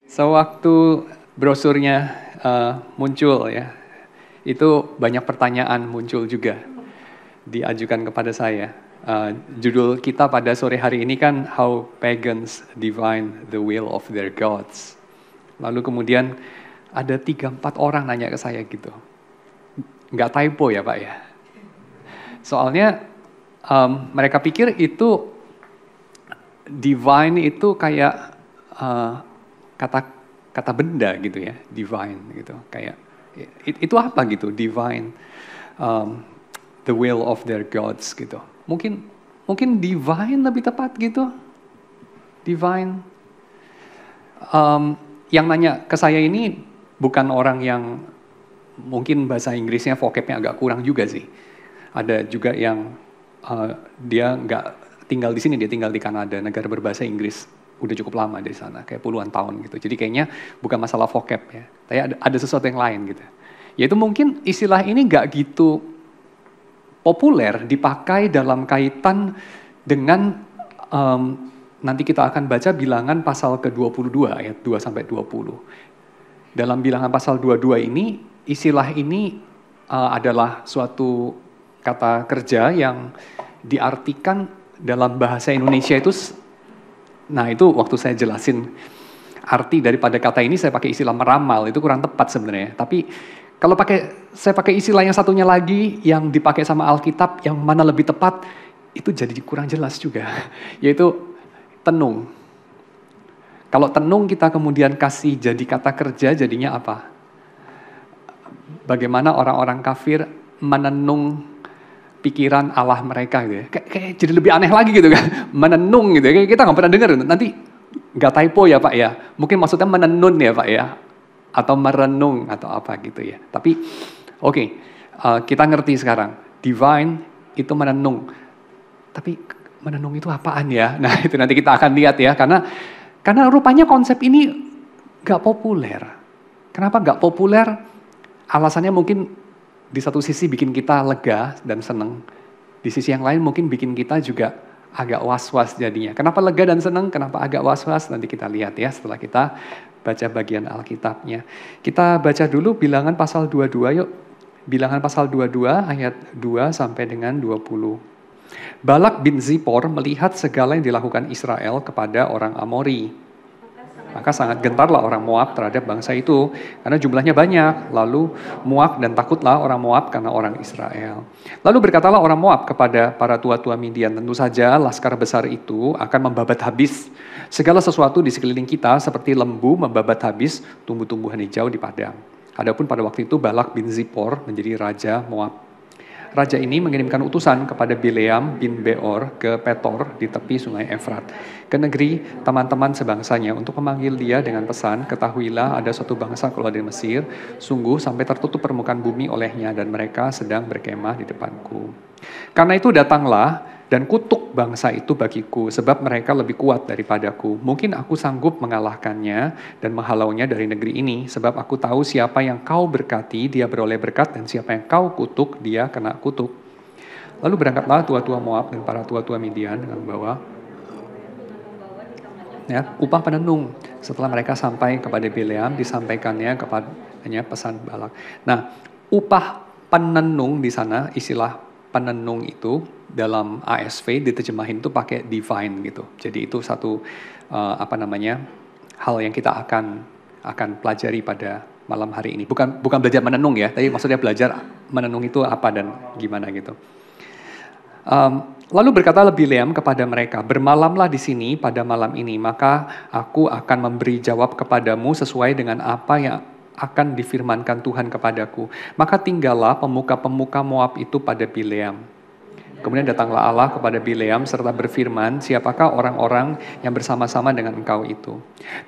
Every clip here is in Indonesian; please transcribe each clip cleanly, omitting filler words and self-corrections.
Sewaktu brosurnya muncul ya, itu banyak pertanyaan muncul juga diajukan kepada saya. Judul kita pada sore hari ini kan How Pagans Divine the Will of Their Gods. Lalu kemudian ada 3-4 orang nanya ke saya gitu. Nggak typo ya Pak ya? Soalnya mereka pikir itu divine itu kayak kata benda gitu ya, divine gitu. Kayak itu apa gitu, divine, the will of their gods gitu. Mungkin divine lebih tepat gitu, divine. Yang nanya ke saya ini bukan orang yang mungkin bahasa Inggrisnya vocabnya agak kurang juga sih. Ada juga yang dia nggak tinggal di sini, dia tinggal di Kanada, negara berbahasa Inggris. Udah cukup lama di sana, kayak puluhan tahun gitu. Jadi kayaknya bukan masalah vocab ya, tapi ada sesuatu yang lain gitu. Yaitu mungkin istilah ini nggak gitu populer dipakai dalam kaitan dengan nanti kita akan baca bilangan pasal ke-22 ayat 2-20. Dalam bilangan pasal 22 ini, istilah ini adalah suatu kata kerja yang diartikan dalam bahasa Indonesia itu. Nah itu waktu saya jelasin arti daripada kata ini, saya pakai istilah meramal, itu kurang tepat sebenarnya. Tapi kalau saya pakai istilah yang satunya lagi, yang dipakai sama Alkitab, yang mana lebih tepat, itu jadi kurang jelas juga. Yaitu tenung. Kalau tenung kita kemudian kasih jadi kata kerja, jadinya apa? Bagaimana orang-orang kafir menenung pikiran Allah mereka gitu ya. Kayak jadi lebih aneh lagi gitu kan. Menenung gitu ya. Kita nggak pernah dengar. Nanti nggak typo ya Pak ya. Mungkin maksudnya menenun ya Pak ya. Atau merenung atau apa gitu ya. Tapi oke, kita ngerti sekarang. Divine itu menenung. Tapi menenung itu apaan ya? Nah itu nanti kita akan lihat ya. Karena rupanya konsep ini nggak populer. Kenapa nggak populer? Alasannya mungkin di satu sisi bikin kita lega dan senang. Di sisi yang lain mungkin bikin kita juga agak was-was jadinya. Kenapa lega dan senang? Kenapa agak was-was? Nanti kita lihat ya setelah kita baca bagian Alkitabnya. Kita baca dulu bilangan pasal 22 yuk. Bilangan pasal 22 ayat 2 sampai dengan 20. Balak bin Zippor melihat segala yang dilakukan Israel kepada orang Amori. Maka sangat gentarlah orang Moab terhadap bangsa itu, karena jumlahnya banyak. Lalu muak dan takutlah orang Moab karena orang Israel. Lalu berkatalah orang Moab kepada para tua-tua Midian, tentu saja laskar besar itu akan membabat habis segala sesuatu di sekeliling kita, seperti lembu membabat habis tumbuh-tumbuhan hijau di padang. Adapun pada waktu itu Balak bin Zippor menjadi raja Moab. Raja ini mengirimkan utusan kepada Bileam bin Beor ke Petor di tepi sungai Efrat, ke negeri teman-teman sebangsanya untuk memanggil dia dengan pesan, ketahuilah ada suatu bangsa keluar dari Mesir, sungguh sampai tertutup permukaan bumi olehnya dan mereka sedang berkemah di depanku. Karena itu datanglah dan kutuk bangsa itu bagiku, sebab mereka lebih kuat daripadaku. Mungkin aku sanggup mengalahkannya dan menghalaunya dari negeri ini, sebab aku tahu siapa yang kau berkati, dia beroleh berkat, dan siapa yang kau kutuk, dia kena kutuk. Lalu berangkatlah tua-tua Moab dan para tua-tua Midian dengan membawa upah penenung. Setelah mereka sampai kepada Bileam, disampaikannya kepadanya pesan Balak. Nah, upah penenung di sana, istilah penenung itu dalam ASV diterjemahin itu pakai divine gitu. Jadi itu satu hal yang kita akan pelajari pada malam hari ini. Bukan belajar menenung ya, tapi maksudnya belajar menenung itu apa dan gimana gitu. Lalu berkatalah Bileam kepada mereka, bermalamlah di sini pada malam ini, maka aku akan memberi jawab kepadamu sesuai dengan apa yang akan difirmankan Tuhan kepadaku. Maka tinggallah pemuka-pemuka Moab itu pada Bileam. Kemudian datanglah Allah kepada Bileam serta berfirman, siapakah orang-orang yang bersama-sama dengan engkau itu?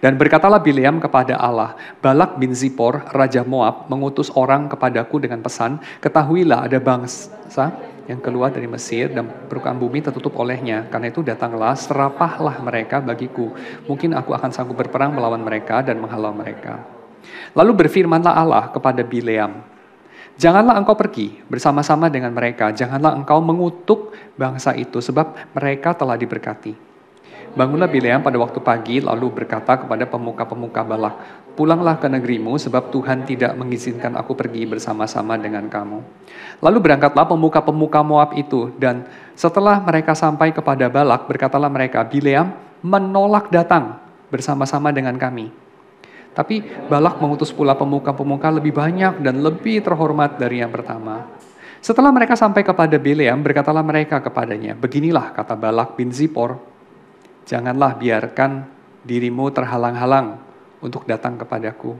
Dan berkatalah Bileam kepada Allah, Balak bin Zippor, raja Moab, mengutus orang kepadaku dengan pesan, ketahuilah ada bangsa yang keluar dari Mesir dan permukaan bumi tertutup olehnya. Karena itu datanglah, serapahlah mereka bagiku. Mungkin aku akan sanggup berperang melawan mereka dan menghalau mereka. Lalu berfirmanlah Allah kepada Bileam, janganlah engkau pergi bersama-sama dengan mereka, janganlah engkau mengutuk bangsa itu, sebab mereka telah diberkati. Bangunlah Bileam pada waktu pagi lalu berkata kepada pemuka-pemuka Balak, "Pulanglah ke negerimu sebab Tuhan tidak mengizinkan aku pergi bersama-sama dengan kamu." Lalu berangkatlah pemuka-pemuka Moab itu, dan setelah mereka sampai kepada Balak, berkatalah mereka, "Bileam menolak datang bersama-sama dengan kami." Tapi Balak mengutus pula pemuka-pemuka lebih banyak dan lebih terhormat dari yang pertama. Setelah mereka sampai kepada Bileam, berkatalah mereka kepadanya, "Beginilah kata Balak bin Zipor, janganlah biarkan dirimu terhalang-halang untuk datang kepadaku.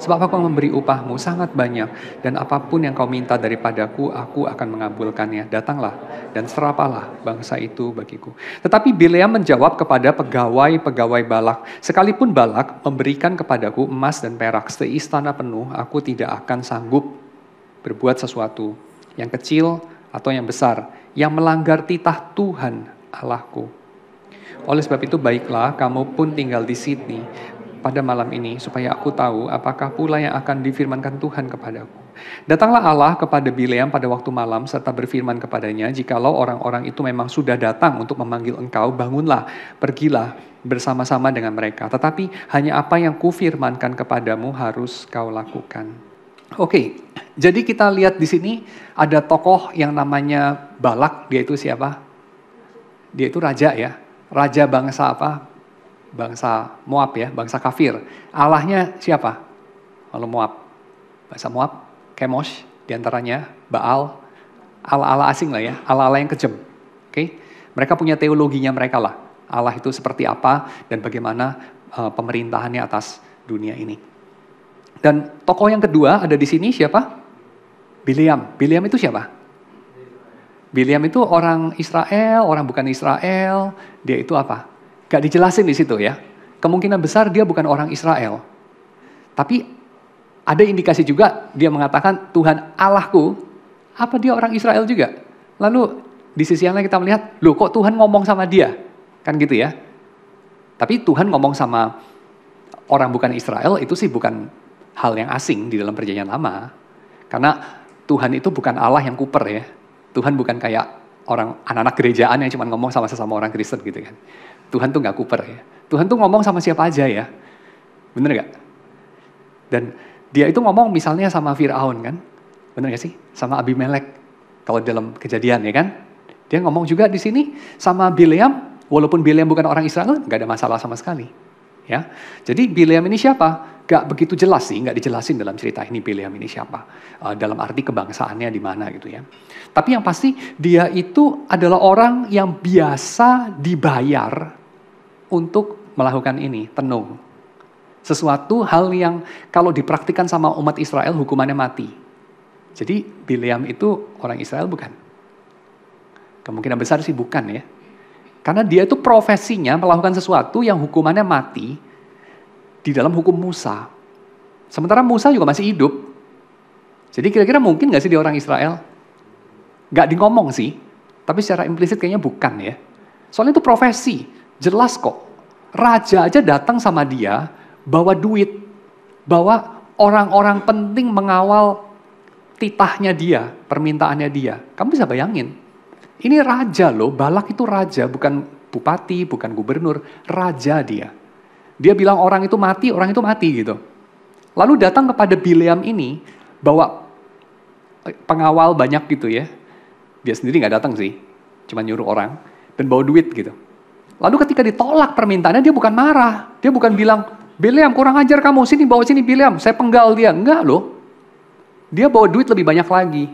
Sebab aku memberi upahmu sangat banyak, dan apapun yang kau minta daripadaku, aku akan mengabulkannya. Datanglah dan serapalah bangsa itu bagiku." Tetapi Bileam menjawab kepada pegawai-pegawai Balak, "Sekalipun Balak memberikan kepadaku emas dan perak seistana penuh, aku tidak akan sanggup berbuat sesuatu yang kecil atau yang besar, yang melanggar titah Tuhan Allahku. Oleh sebab itu baiklah kamu pun tinggal di sini pada malam ini, supaya aku tahu apakah pula yang akan difirmankan Tuhan kepadaku." Datanglah Allah kepada Bileam pada waktu malam serta berfirman kepadanya, "Jikalau orang-orang itu memang sudah datang untuk memanggil engkau, bangunlah, pergilah bersama-sama dengan mereka. Tetapi hanya apa yang kufirmankan kepadamu harus kau lakukan." Oke, jadi kita lihat di sini ada tokoh yang namanya Balak. Dia itu siapa? Dia itu raja ya. Raja bangsa apa? Bangsa Moab ya, bangsa kafir. Allahnya siapa? Kalau Moab. Bangsa Moab, Chemosh, diantaranya Baal, Allah-Allah asing lah ya, Allah-Allah yang kejam. Oke, mereka punya teologinya mereka lah. Allah itu seperti apa dan bagaimana pemerintahannya atas dunia ini. Dan tokoh yang kedua ada di sini siapa? Bileam. Bileam itu siapa? Bileam itu orang Israel, orang bukan Israel, dia itu apa? Gak dijelasin di situ ya. Kemungkinan besar dia bukan orang Israel. Tapi ada indikasi juga dia mengatakan Tuhan Allahku, apa dia orang Israel juga? Lalu di sisi yang lain kita melihat, loh kok Tuhan ngomong sama dia? Kan gitu ya. Tapi Tuhan ngomong sama orang bukan Israel itu sih bukan hal yang asing di dalam perjanjian lama. Karena Tuhan itu bukan Allah yang kuper ya. Tuhan bukan kayak orang anak-anak gerejaan yang cuma ngomong sama sesama orang Kristen gitu kan. Tuhan tuh gak kuper ya. Tuhan tuh ngomong sama siapa aja ya. Bener gak? Dan dia itu ngomong misalnya sama Fir'aun kan. Bener gak sih? Sama Abimelek. Kalau dalam Kejadian ya kan. Dia ngomong juga di sini sama Bileam. Walaupun Bileam bukan orang Israel, gak ada masalah sama sekali. Ya, jadi Bileam ini siapa? Gak begitu jelas sih, gak dijelasin dalam cerita ini Bileam ini siapa. Dalam arti kebangsaannya di mana gitu ya. Tapi yang pasti dia itu adalah orang yang biasa dibayar untuk melakukan ini, tenung. Sesuatu hal yang kalau dipraktikkan sama umat Israel hukumannya mati. Jadi Bileam itu orang Israel bukan? Kemungkinan besar sih bukan ya. Karena dia itu profesinya melakukan sesuatu yang hukumannya mati di dalam hukum Musa. Sementara Musa juga masih hidup. Jadi kira-kira mungkin gak sih dia orang Israel? Gak di ngomong sih, tapi secara implisit kayaknya bukan ya. Soalnya itu profesi, jelas kok. Raja aja datang sama dia, bawa duit, bawa orang-orang penting mengawal titahnya dia, permintaannya dia. Kamu bisa bayangin. Ini raja loh, Balak itu raja, bukan bupati, bukan gubernur, raja dia. Dia bilang orang itu mati gitu. Lalu datang kepada Bileam ini, bawa pengawal banyak gitu ya. Dia sendiri gak datang sih, cuma nyuruh orang, dan bawa duit gitu. Lalu ketika ditolak permintaannya, dia bukan marah. Dia bukan bilang, "Bileam kurang ajar kamu, sini bawa sini Bileam, saya penggal dia." Enggak loh. Dia bawa duit lebih banyak lagi.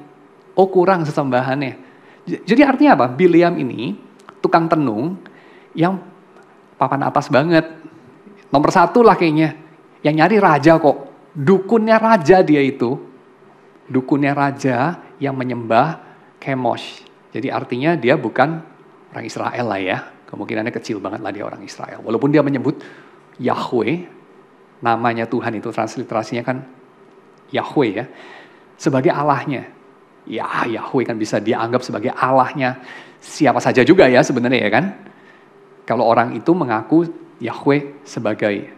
Oh kurang sesembahannya. Jadi artinya apa? Bileam ini tukang tenung yang papan atas banget. Nomor 1 lah kayaknya. Yang nyari raja kok. Dukunnya raja dia itu. Dukunnya raja yang menyembah Chemosh. Jadi artinya dia bukan orang Israel lah ya. Kemungkinannya kecil banget lah dia orang Israel. Walaupun dia menyebut Yahweh. Namanya Tuhan itu transliterasinya kan Yahweh ya. Sebagai Allahnya. Ya Yahweh kan bisa dianggap sebagai Allahnya siapa saja juga ya sebenarnya ya kan. Kalau orang itu mengaku Yahweh sebagai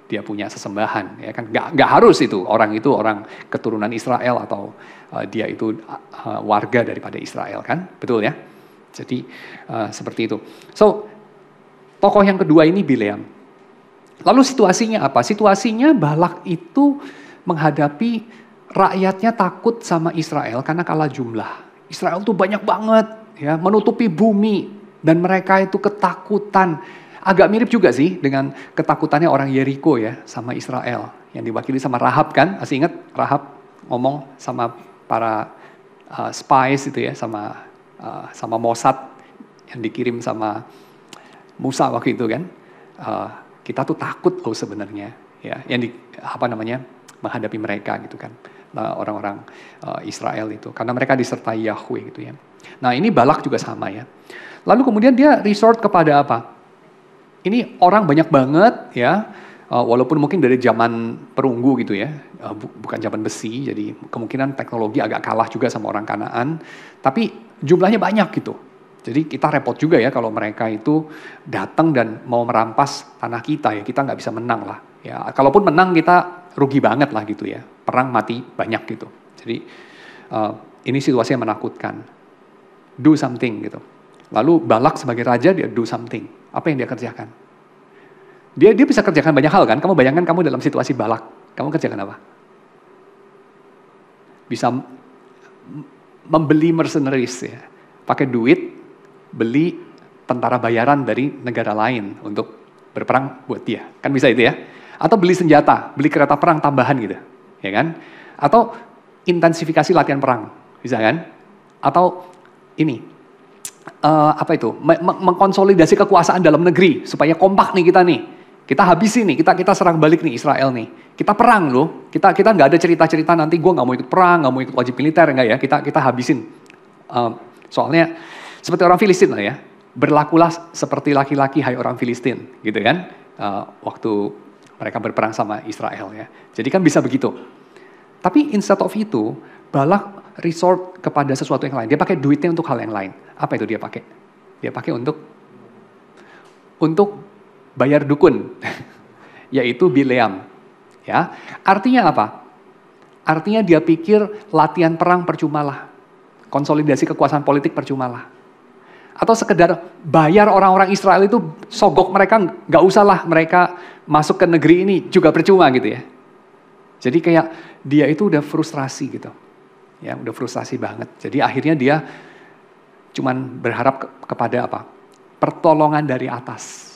dia punya sesembahan ya kan. Gak harus itu orang keturunan Israel atau dia itu warga daripada Israel kan. Betul ya. Jadi seperti itu. So, tokoh yang kedua ini Bileam. Lalu situasinya apa? Situasinya Balak itu menghadapi rakyatnya takut sama Israel karena kalah jumlah. Israel tuh banyak banget, ya, menutupi bumi, dan mereka itu ketakutan. Agak mirip juga sih dengan ketakutannya orang Yeriko ya sama Israel, yang diwakili sama Rahab kan. Masih ingat Rahab ngomong sama para spies itu ya, sama Mossad yang dikirim sama Musa waktu itu kan. Kita tuh takut loh sebenarnya, ya, yang menghadapi mereka gitu kan, orang-orang Israel itu, karena mereka disertai Yahweh gitu ya. Nah ini Balak juga sama ya. Lalu kemudian dia resort kepada apa? Ini orang banyak banget ya, walaupun mungkin dari zaman perunggu gitu ya, bukan zaman besi, jadi kemungkinan teknologi agak kalah juga sama orang Kanaan, tapi jumlahnya banyak gitu. Jadi kita repot juga ya kalau mereka itu datang dan mau merampas tanah kita ya, kita nggak bisa menang lah. Ya, kalaupun menang kita rugi banget lah gitu ya, perang mati banyak gitu. Jadi ini situasi yang menakutkan. Do something gitu. Lalu Balak sebagai raja dia do something. Apa yang dia kerjakan? Dia bisa kerjakan banyak hal kan? Kamu bayangkan kamu dalam situasi Balak, kamu kerjakan apa? Bisa membeli mercenaries ya, pakai duit, beli tentara bayaran dari negara lain untuk berperang buat dia. Kan bisa itu ya? Atau beli senjata, beli kereta perang tambahan gitu. Ya kan? Atau intensifikasi latihan perang. Bisa kan? Atau ini, mengkonsolidasi kekuasaan dalam negeri supaya kompak nih kita nih. Kita habisi nih, kita serang balik nih Israel nih. Kita perang loh. Kita nggak ada cerita-cerita nanti gue nggak mau ikut perang, nggak mau ikut wajib militer, enggak ya. Kita habisin. Soalnya seperti orang Filistin lah ya. Berlakulah seperti laki-laki hai orang Filistin, gitu kan? Waktu mereka berperang sama Israel ya. Jadi kan bisa begitu. Tapi instead of itu, Balak resort kepada sesuatu yang lain. Dia pakai duitnya untuk hal yang lain. Apa itu dia pakai? Dia pakai untuk bayar dukun, yaitu Bileam. Ya, artinya apa? Artinya dia pikir latihan perang percumalah, konsolidasi kekuasaan politik percumalah, atau sekedar bayar orang-orang Israel itu sogok mereka, nggak usah lah mereka masuk ke negeri ini juga percuma gitu ya. Jadi kayak dia itu udah frustrasi gitu, ya udah frustrasi banget. Jadi akhirnya dia cuman berharap kepada apa? Pertolongan dari atas.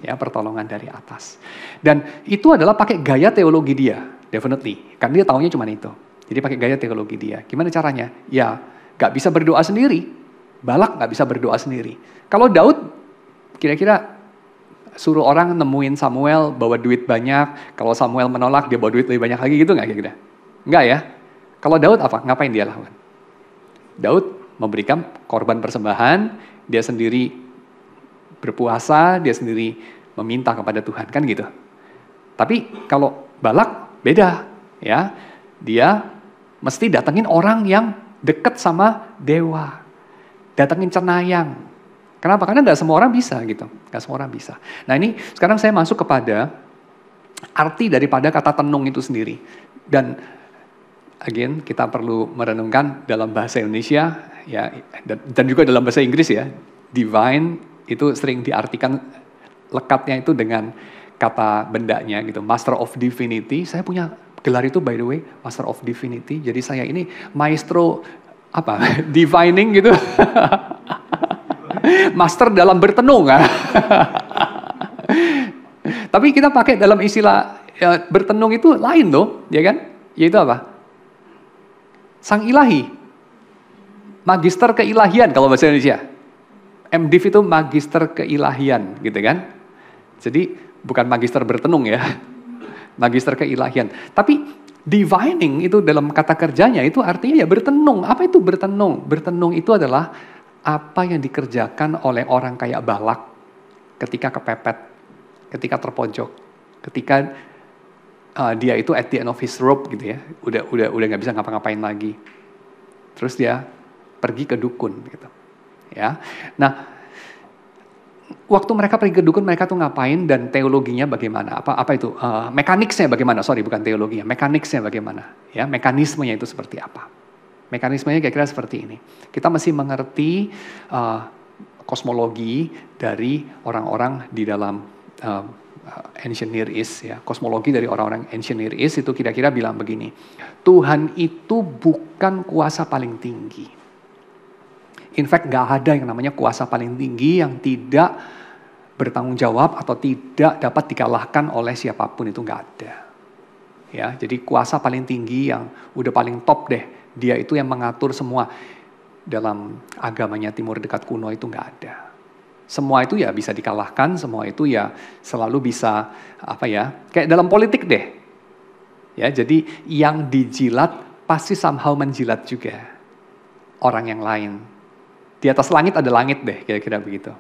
Ya, pertolongan dari atas. Dan itu adalah pakai gaya teologi dia, definitely. Karena dia taunya cuma itu. Jadi pakai gaya teologi dia. Gimana caranya? Ya, gak bisa berdoa sendiri. Balak gak bisa berdoa sendiri. Kalau Daud, kira-kira suruh orang nemuin Samuel, bawa duit banyak. Kalau Samuel menolak, dia bawa duit lebih banyak lagi gitu gak kira-kira? Enggak ya? Kalau Daud apa? Ngapain dia lakukan? Daud memberikan korban persembahan, dia sendiri berpuasa, dia sendiri meminta kepada Tuhan, kan gitu. Tapi kalau Balak beda, ya. Dia mesti datengin orang yang dekat sama dewa. Datengin cenayang. Kenapa? Karena nggak semua orang bisa gitu. Nggak semua orang bisa. Nah ini sekarang saya masuk kepada arti daripada kata tenung itu sendiri. Dan again kita perlu merenungkan dalam bahasa Indonesia ya, dan juga dalam bahasa Inggris ya. Divine itu sering diartikan lekatnya itu dengan kata bendanya gitu, Master of Divinity. Saya punya gelar itu by the way, Master of Divinity. Jadi saya ini maestro apa? Divining gitu. Master dalam bertenung. Tapi kita pakai dalam istilah ya, bertenung itu lain loh, ya kan? Yaitu apa? Sang Ilahi. Magister keilahian kalau bahasa Indonesia. MDiv itu magister keilahian, gitu kan? Jadi bukan magister bertenung ya, magister keilahian. Tapi divining itu dalam kata kerjanya itu artinya ya bertenung. Apa itu bertenung? Bertenung itu adalah apa yang dikerjakan oleh orang kayak Balak ketika kepepet, ketika terpojok, ketika dia itu at the end of his rope gitu ya, udah nggak bisa ngapa-ngapain lagi. Terus dia pergi ke dukun gitu. Ya, nah waktu mereka pergi ke dukun mereka tuh ngapain dan teologinya bagaimana? Apa itu? Mekaniknya bagaimana? Sorry, bukan teologinya, mekaniknya bagaimana? Ya, mekanismenya itu seperti apa? Mekanismenya kira-kira seperti ini. Kita mesti mengerti kosmologi dari orang-orang di dalam Ancient Near East ya. Kosmologi dari orang-orang Ancient Near East itu kira-kira bilang begini, Tuhan itu bukan kuasa paling tinggi. In fact, gak ada yang namanya kuasa paling tinggi yang tidak bertanggung jawab atau tidak dapat dikalahkan oleh siapapun, itu gak ada. Ya, jadi kuasa paling tinggi yang udah paling top deh, dia itu yang mengatur semua. Dalam agamanya Timur Dekat kuno itu gak ada. Semua itu ya bisa dikalahkan, semua itu ya selalu bisa kayak dalam politik deh. Ya, jadi yang dijilat pasti somehow menjilat juga orang yang lain. Di atas langit ada langit deh, kira-kira begitu.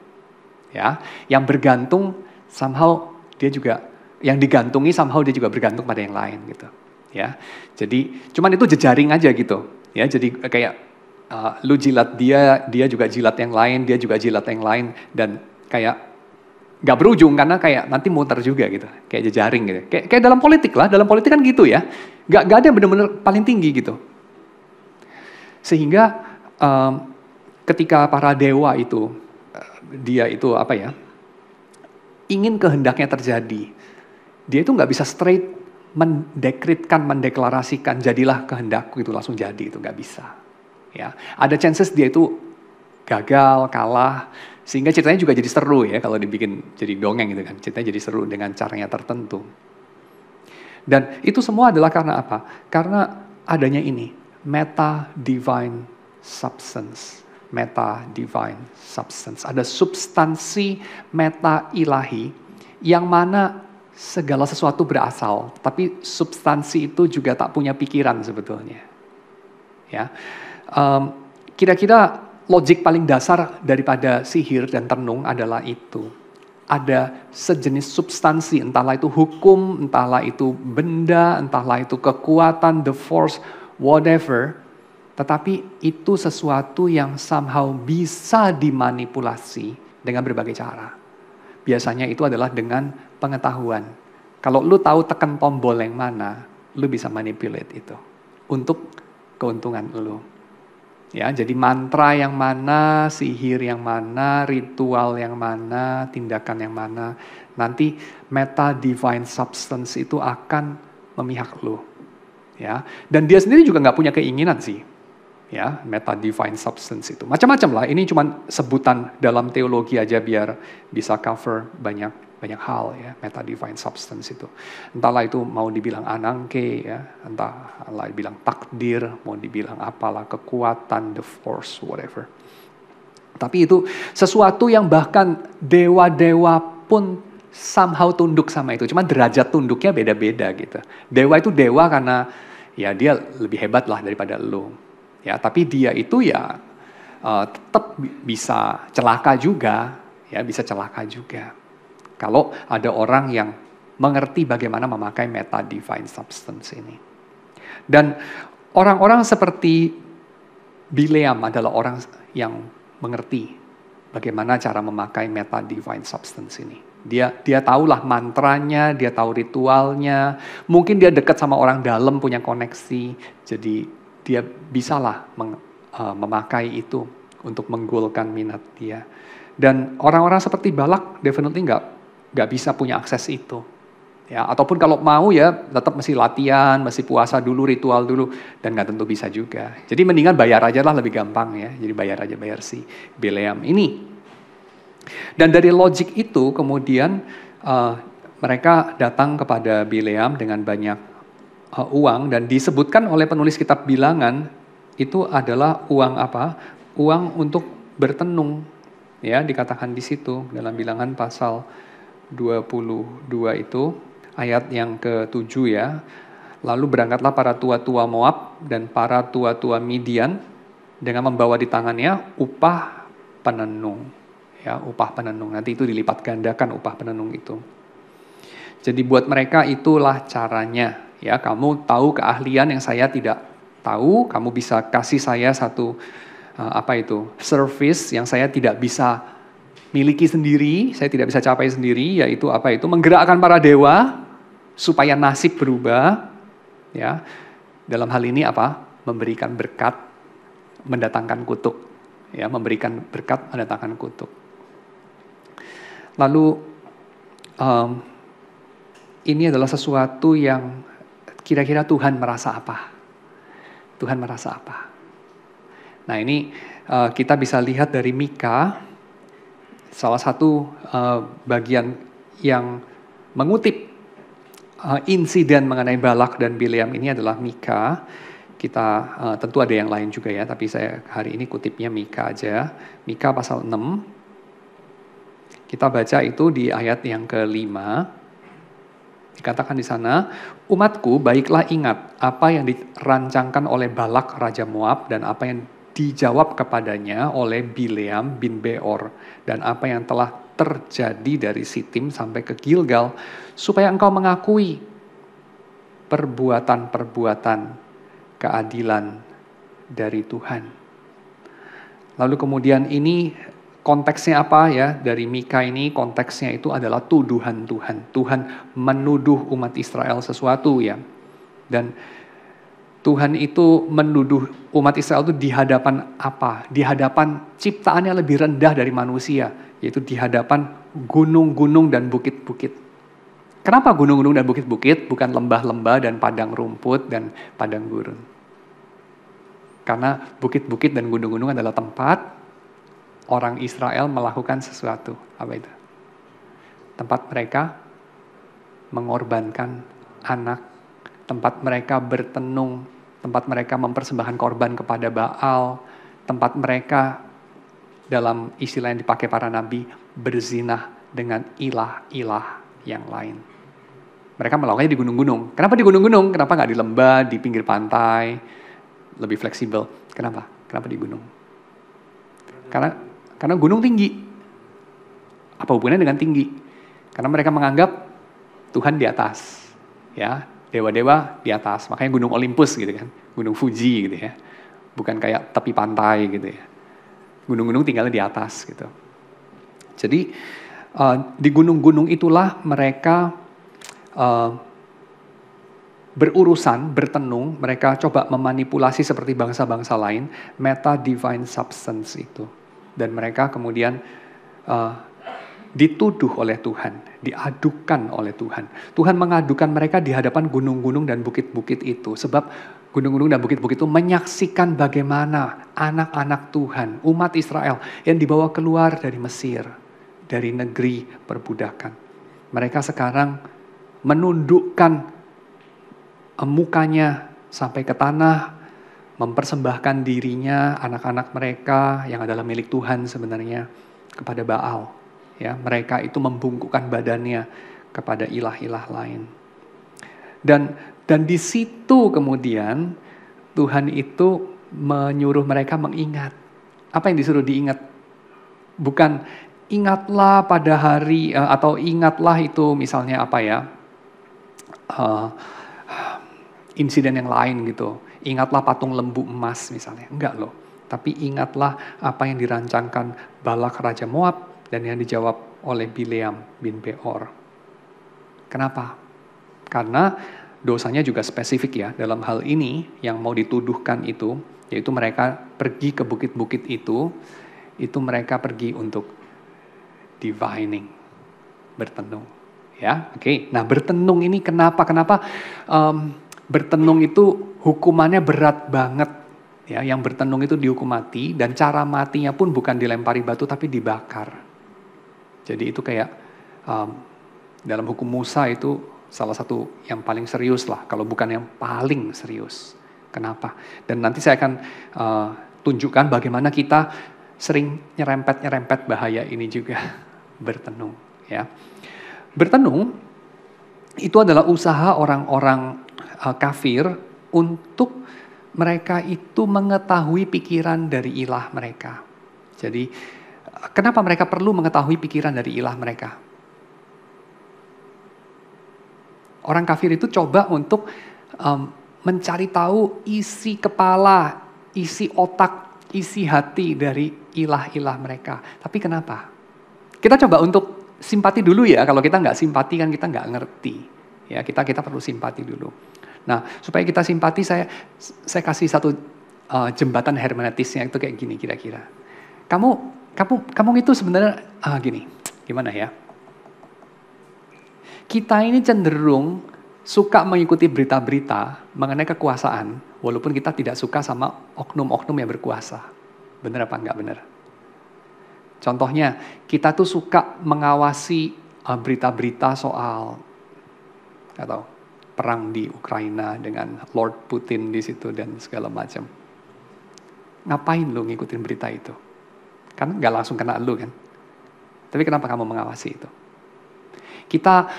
Ya, yang bergantung somehow dia juga, yang digantungi somehow dia juga bergantung pada yang lain gitu. Ya, jadi cuman itu jejaring aja gitu. Ya, jadi kayak lu jilat dia juga jilat yang lain, dia juga jilat yang lain, dan kayak gak berujung karena kayak nanti muter juga gitu, kayak jejaring gitu. Kayak dalam politik lah, dalam politik kan gitu ya, gak ada yang benar-benar paling tinggi gitu. Sehingga ketika para dewa itu, dia itu ingin kehendaknya terjadi, dia itu gak bisa straight mendeklarasikan jadilah kehendakku itu langsung jadi, itu gak bisa. Ya, ada chances dia itu gagal, kalah, sehingga ceritanya juga jadi seru ya kalau dibikin jadi dongeng gitu kan. Ceritanya jadi seru dengan caranya tertentu. Dan itu semua adalah karena apa? Karena adanya ini, meta divine substance. Meta divine substance. Ada substansi meta ilahi yang mana segala sesuatu berasal, tapi substansi itu juga tak punya pikiran sebetulnya. Ya. Kira-kira logik paling dasar daripada sihir dan tenung adalah itu. Ada sejenis substansi, entahlah itu hukum, entahlah itu benda, entahlah itu kekuatan, the force, whatever. Tetapi itu sesuatu yang somehow bisa dimanipulasi dengan berbagai cara. Biasanya itu adalah dengan pengetahuan. Kalau lu tahu tekan tombol yang mana, lu bisa manipulate itu untuk keuntungan lu. Ya, jadi mantra yang mana, sihir yang mana, ritual yang mana, tindakan yang mana, nanti meta divine substance itu akan memihak lu. Ya, dan dia sendiri juga nggak punya keinginan sih. Ya, meta divine substance itu macam-macam lah. Ini cuma sebutan dalam teologi aja biar bisa cover banyak hal ya, meta divine substance itu. Entahlah itu mau dibilang anangke ya, entahlah dibilang takdir, mau dibilang apalah, kekuatan, the force, whatever. Tapi itu sesuatu yang bahkan dewa-dewa pun somehow tunduk sama itu. Cuma derajat tunduknya beda-beda gitu. Dewa itu dewa karena ya dia lebih hebat lah daripada lu. Ya, tapi dia itu ya tetap bisa celaka juga, ya bisa celaka juga. Kalau ada orang yang mengerti bagaimana memakai meta divine substance ini. Dan orang-orang seperti Bileam adalah orang yang mengerti bagaimana cara memakai meta divine substance ini. Dia tahulah mantranya, dia tahu ritualnya, mungkin dia dekat sama orang dalam, punya koneksi, jadi dia bisalah memakai itu untuk menggolkan minat dia. Dan orang-orang seperti Balak definitely nggak bisa punya akses itu. Ya, ataupun kalau mau ya tetap mesti latihan, mesti puasa dulu, ritual dulu, dan nggak tentu bisa juga. Jadi mendingan bayar aja lah, lebih gampang ya. Jadi bayar si Bileam ini. Dan dari logik itu kemudian mereka datang kepada Bileam dengan banyak uang, dan disebutkan oleh penulis kitab Bilangan itu adalah uang apa? Uang untuk bertenung. Ya, dikatakan di situ dalam Bilangan pasal 22 itu ayat yang ke-7 ya. Lalu berangkatlah para tua-tua Moab dan para tua-tua Midian dengan membawa di tangannya upah penenung. Ya, upah penenung. Nanti itu dilipat gandakan upah penenung itu. Jadi buat mereka itulah caranya. Ya, kamu tahu keahlian yang saya tidak tahu, kamu bisa kasih saya satu service yang saya tidak bisa miliki sendiri, saya tidak bisa capai sendiri, yaitu menggerakkan para dewa supaya nasib berubah. Ya, dalam hal ini memberikan berkat, mendatangkan kutuk. ya, memberikan berkat, mendatangkan kutuk. Lalu ini adalah sesuatu yang kira-kira Tuhan merasa apa? Tuhan merasa apa? Nah ini kita bisa lihat dari Mika, salah satu bagian yang mengutip insiden mengenai Balak dan Bileam ini adalah Mika. Kita tentu ada yang lain juga ya, tapi saya hari ini kutipnya Mika aja. Mika pasal 6. Kita baca itu di ayat yang ke-5. Dikatakan di sana, umatku baiklah ingat apa yang dirancangkan oleh Balak Raja Moab dan apa yang dijawab kepadanya oleh Bileam bin Beor dan apa yang telah terjadi dari Sitim sampai ke Gilgal supaya engkau mengakui perbuatan-perbuatan keadilan dari Tuhan. Lalu kemudian ini konteksnya apa ya? Dari Mika ini konteksnya itu adalah tuduhan Tuhan. Tuhan menuduh umat Israel sesuatu ya. Dan Tuhan itu menuduh umat Israel itu di hadapan apa? Di hadapan ciptaannya lebih rendah dari manusia, yaitu di hadapan gunung-gunung dan bukit-bukit. Kenapa gunung-gunung dan bukit-bukit, bukan lembah-lembah dan padang rumput dan padang gurun? Karena bukit-bukit dan gunung-gunung adalah tempat orang Israel melakukan sesuatu. Apa itu? Tempat mereka mengorbankan anak, tempat mereka bertenung, tempat mereka mempersembahkan korban kepada Baal, tempat mereka dalam istilah yang dipakai para nabi berzinah dengan ilah-ilah yang lain. Mereka melakukannya di gunung-gunung. Kenapa di gunung-gunung? Kenapa nggak di lembah, di pinggir pantai? Lebih fleksibel. Kenapa? Kenapa di gunung? Karena gunung tinggi. Apa hubungannya dengan tinggi? Karena mereka menganggap Tuhan di atas. Ya, dewa-dewa di atas. Makanya gunung Olympus gitu kan. Gunung Fuji gitu ya. Bukan kayak tepi pantai gitu ya. Gunung-gunung tinggalnya di atas gitu. Jadi di gunung-gunung itulah mereka berurusan, bertenung, mereka coba memanipulasi seperti bangsa-bangsa lain, meta divine substance itu. Dan mereka kemudian dituduh oleh Tuhan, diadukan oleh Tuhan. Tuhan mengadukan mereka di hadapan gunung-gunung dan bukit-bukit itu. Sebab gunung-gunung dan bukit-bukit itu menyaksikan bagaimana anak-anak Tuhan, umat Israel yang dibawa keluar dari Mesir, dari negeri perbudakan. Mereka sekarang menundukkan mukanya sampai ke tanah, mempersembahkan dirinya, anak-anak mereka yang adalah milik Tuhan sebenarnya kepada Baal. Ya, mereka itu membungkukkan badannya kepada ilah-ilah lain. Dan di situ kemudian Tuhan itu menyuruh mereka mengingat. Apa yang disuruh diingat? Bukan ingatlah pada hari atau ingatlah itu misalnya apa ya? Insiden yang lain gitu. Ingatlah patung lembu emas misalnya. Enggak loh. Tapi ingatlah apa yang dirancangkan Balak Raja Moab dan yang dijawab oleh Bileam bin Beor. Kenapa? Karena dosanya juga spesifik ya. Dalam hal ini yang mau dituduhkan itu, yaitu mereka pergi ke bukit-bukit itu mereka pergi untuk divining, bertenung. Ya, oke. Nah bertenung ini kenapa? Bertenung itu hukumannya berat banget. Ya, yang bertenung itu dihukum mati dan cara matinya pun bukan dilempari batu tapi dibakar. Jadi itu kayak dalam hukum Musa itu salah satu yang paling serius lah, kalau bukan yang paling serius. Kenapa? Dan nanti saya akan tunjukkan bagaimana kita sering nyerempet bahaya ini juga bertenung. Ya, bertenung itu adalah usaha orang-orang kafir untuk mereka itu mengetahui pikiran dari ilah mereka. Jadi kenapa mereka perlu mengetahui pikiran dari ilah mereka? Orang kafir itu coba untuk mencari tahu isi kepala, isi otak, isi hati dari ilah-ilah mereka. Tapi kenapa? Kita coba untuk simpati dulu ya. Kalau kita nggak simpati kan kita nggak ngerti. Ya, kita perlu simpati dulu. Nah, supaya kita simpati, saya kasih satu jembatan hermeneutisnya itu kayak gini kira-kira. Kamu itu sebenarnya gini, gimana ya? Kita ini cenderung suka mengikuti berita-berita mengenai kekuasaan, walaupun kita tidak suka sama oknum-oknum yang berkuasa. Benar apa enggak benar? Contohnya, kita tuh suka mengawasi berita-berita soal atau perang di Ukraina dengan Lord Putin di situ dan segala macam. Ngapain lu ngikutin berita itu? Kan nggak langsung kena lu kan? Tapi kenapa kamu mengawasi itu? Kita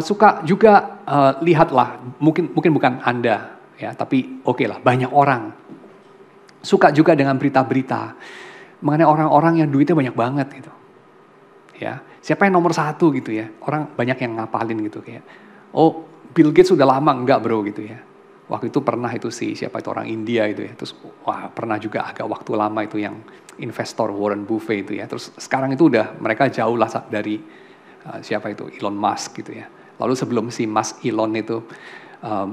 suka juga lihatlah, mungkin bukan Anda ya, tapi oke lah, banyak orang suka juga dengan berita-berita mengenai orang-orang yang duitnya banyak banget gitu. Ya, siapa yang nomor 1 gitu ya? Orang banyak yang ngapalin gitu kayak, oh Bill Gates sudah lama enggak bro gitu ya. Waktu itu pernah itu siapa itu orang India itu ya. Terus wah pernah juga agak waktu lama itu yang investor Warren Buffett itu ya. Terus sekarang itu udah mereka jauh lah dari siapa itu Elon Musk gitu ya. Lalu sebelum si Musk Elon itu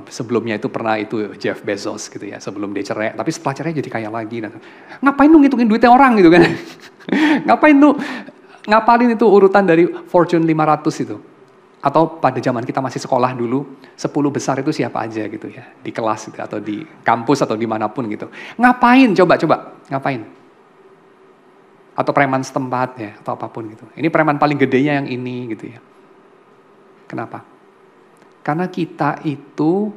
sebelumnya itu pernah itu Jeff Bezos gitu ya. Sebelum dia cerai, tapi setelah cerai jadi kaya lagi. Ngapain lu ngitungin duitnya orang gitu kan? Ngapain lu ngapalin itu urutan dari Fortune 500 itu? Atau pada zaman kita masih sekolah dulu, 10 besar itu siapa aja gitu ya, di kelas gitu, atau di kampus atau dimanapun gitu. Ngapain? Coba, ngapain? Atau preman setempat ya, atau apapun gitu. Ini preman paling gedenya yang ini gitu ya. Kenapa? Karena kita itu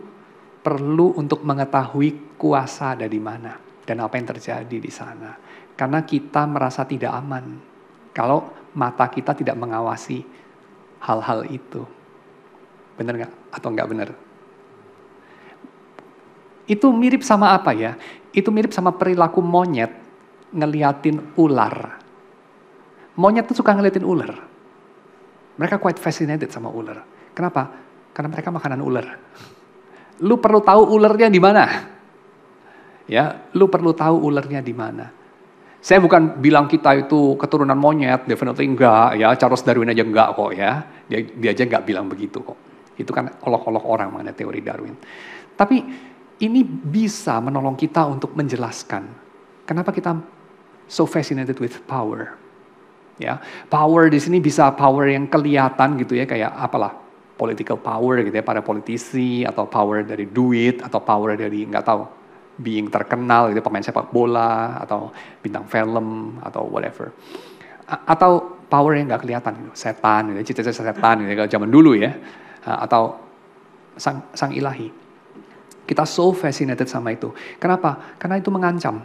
perlu untuk mengetahui kuasa ada di mana dan apa yang terjadi di sana. Karena kita merasa tidak aman kalau mata kita tidak mengawasi hal-hal itu. Benar nggak? Atau nggak benar? Itu mirip sama apa ya? Itu mirip sama perilaku monyet ngeliatin ular. Monyet tuh suka ngeliatin ular. Mereka quite fascinated sama ular. Kenapa? Karena mereka makanan ular. Lu perlu tahu ularnya di mana. Ya, lu perlu tahu ularnya di mana. Saya bukan bilang kita itu keturunan monyet, definitely enggak ya, Charles Darwin aja enggak kok ya. Dia aja enggak bilang begitu kok. Itu kan olok-olok orang mengenai teori Darwin. Tapi ini bisa menolong kita untuk menjelaskan kenapa kita so fascinated with power. Ya, power di sini bisa power yang kelihatan gitu ya, kayak apalah, political power gitu ya, para politisi, atau power dari duit, atau power dari nggak tahu, being terkenal gitu, pemain sepak bola, atau bintang film, atau whatever. Atau power yang nggak kelihatan gitu, setan gitu, cita-cita setan gitu, kalau zaman dulu ya, atau sang ilahi. Kita so fascinated sama itu. Kenapa? Karena itu mengancam.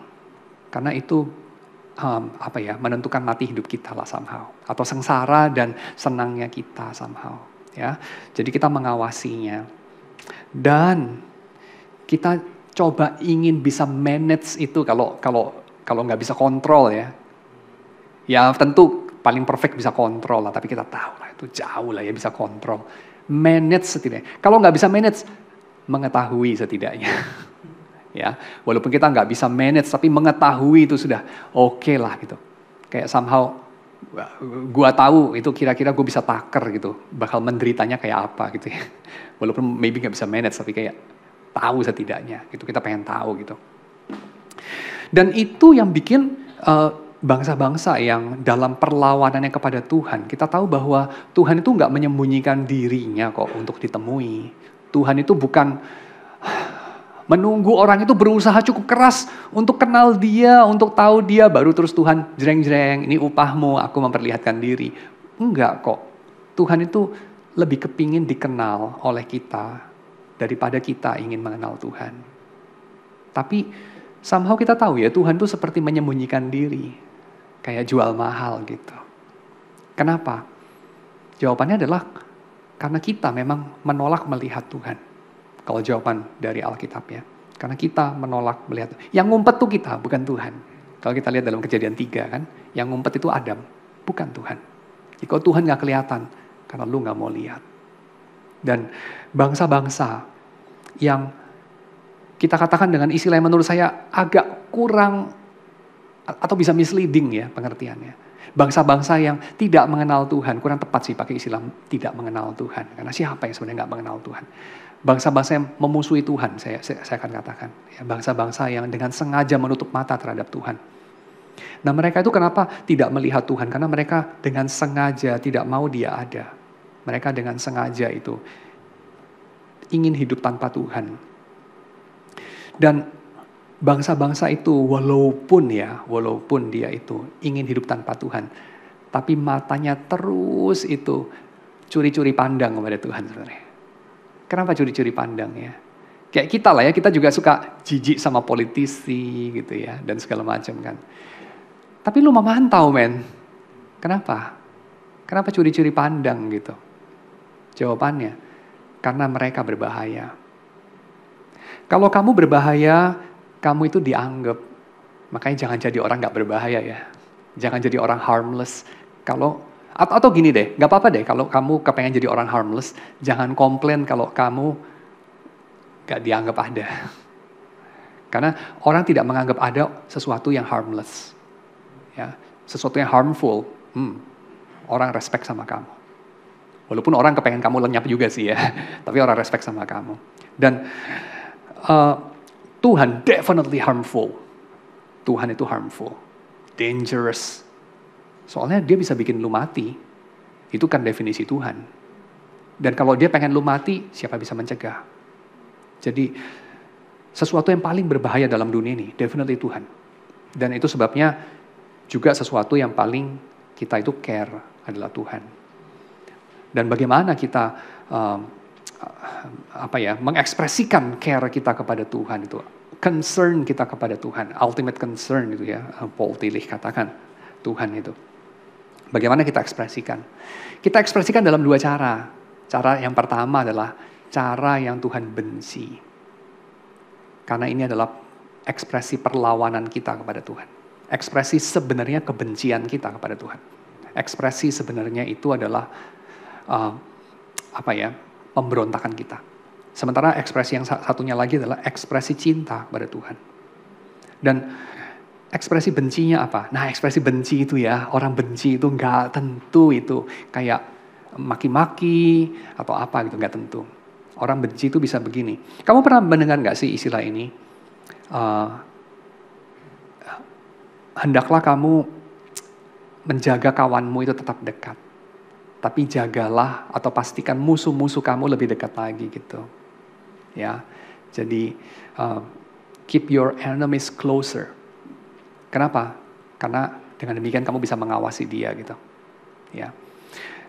Karena itu menentukan mati hidup kita lah somehow, atau sengsara dan senangnya kita somehow, ya. Jadi kita mengawasinya dan kita coba ingin bisa manage itu kalau nggak bisa kontrol ya. Ya tentu paling perfect bisa kontrol lah, tapi kita tahu lah itu jauh lah ya bisa kontrol. Manage setidaknya. Kalau nggak bisa manage, mengetahui setidaknya. Ya, walaupun kita nggak bisa manage, tapi mengetahui itu sudah oke lah gitu. Kayak somehow, gua tahu itu kira-kira gue bisa taker gitu, bakal menderitanya kayak apa gitu ya. Walaupun maybe nggak bisa manage, tapi kayak tahu setidaknya. Gitu, kita pengen tahu gitu. Dan itu yang bikin bangsa-bangsa yang dalam perlawanannya kepada Tuhan, kita tahu bahwa Tuhan itu nggak menyembunyikan dirinya kok untuk ditemui. Tuhan itu bukan menunggu orang itu berusaha cukup keras untuk kenal dia, untuk tahu dia, baru terus Tuhan jreng-jreng, ini upahmu, aku memperlihatkan diri. Enggak kok. Tuhan itu lebih kepingin dikenal oleh kita daripada kita ingin mengenal Tuhan. Tapi somehow kita tahu ya, Tuhan itu seperti menyembunyikan diri. Kayak jual mahal gitu. Kenapa? Jawabannya adalah karena kita memang menolak melihat Tuhan. Kalau jawaban dari Alkitab ya. Karena kita menolak melihat. Yang ngumpet tuh kita, bukan Tuhan. Kalau kita lihat dalam Kejadian 3 kan. Yang ngumpet itu Adam, bukan Tuhan. Jadi kalau Tuhan gak kelihatan, karena lu gak mau lihat. Dan bangsa-bangsa yang kita katakan dengan istilah yang menurut saya agak kurang, atau bisa misleading ya pengertiannya. Bangsa-bangsa yang tidak mengenal Tuhan, kurang tepat sih pakai istilah tidak mengenal Tuhan. Karena siapa yang sebenarnya gak mengenal Tuhan? Bangsa-bangsa yang memusuhi Tuhan, saya akan katakan. Ya, bangsa-bangsa yang dengan sengaja menutup mata terhadap Tuhan. Nah mereka itu kenapa tidak melihat Tuhan? Karena mereka dengan sengaja tidak mau Dia ada. Mereka dengan sengaja itu ingin hidup tanpa Tuhan. Dan bangsa-bangsa itu walaupun dia itu ingin hidup tanpa Tuhan, tapi matanya terus itu curi-curi pandang kepada Tuhan sebenarnya. Kenapa curi-curi pandang ya? Kayak kita lah ya, kita juga suka jijik sama politisi gitu ya, dan segala macam kan. Tapi lu memantau men, kenapa? Kenapa curi-curi pandang gitu? Jawabannya, karena mereka berbahaya. Kalau kamu berbahaya, kamu itu dianggap. Makanya jangan jadi orang gak berbahaya ya. Jangan jadi orang harmless. Atau gini deh, gak apa-apa deh kalau kamu kepengen jadi orang harmless, jangan komplain kalau kamu gak dianggap ada. Karena orang tidak menganggap ada sesuatu yang harmless. Ya, sesuatu yang harmful, orang respect sama kamu. Walaupun orang kepengen kamu lenyap juga sih ya, tapi orang respect sama kamu. Dan Tuhan definitely harmful. Tuhan itu harmful, dangerous. Soalnya dia bisa bikin lu mati. Itu kan definisi Tuhan. Dan kalau dia pengen lu mati, siapa bisa mencegah? Jadi sesuatu yang paling berbahaya dalam dunia ini, definitely Tuhan. Dan itu sebabnya juga sesuatu yang paling kita itu care adalah Tuhan. Dan bagaimana kita mengekspresikan care kita kepada Tuhan itu, concern kita kepada Tuhan, ultimate concern itu ya, Paul Tillich katakan Tuhan itu. Bagaimana kita ekspresikan? Kita ekspresikan dalam dua cara. Cara yang pertama adalah cara yang Tuhan benci. Karena ini adalah ekspresi perlawanan kita kepada Tuhan. Ekspresi sebenarnya kebencian kita kepada Tuhan. Ekspresi sebenarnya itu adalah pemberontakan kita. Sementara ekspresi yang satunya lagi adalah ekspresi cinta kepada Tuhan. Dan ekspresi bencinya apa? Nah, ekspresi benci itu ya, orang benci itu nggak tentu itu kayak maki-maki atau apa gitu, nggak tentu. Orang benci itu bisa begini. Kamu pernah mendengar nggak sih istilah ini? Hendaklah kamu menjaga kawanmu itu tetap dekat. Tapi jagalah atau pastikan musuh-musuh kamu lebih dekat lagi gitu. Ya, jadi keep your enemies closer. Kenapa? Karena dengan demikian kamu bisa mengawasi dia gitu. Ya.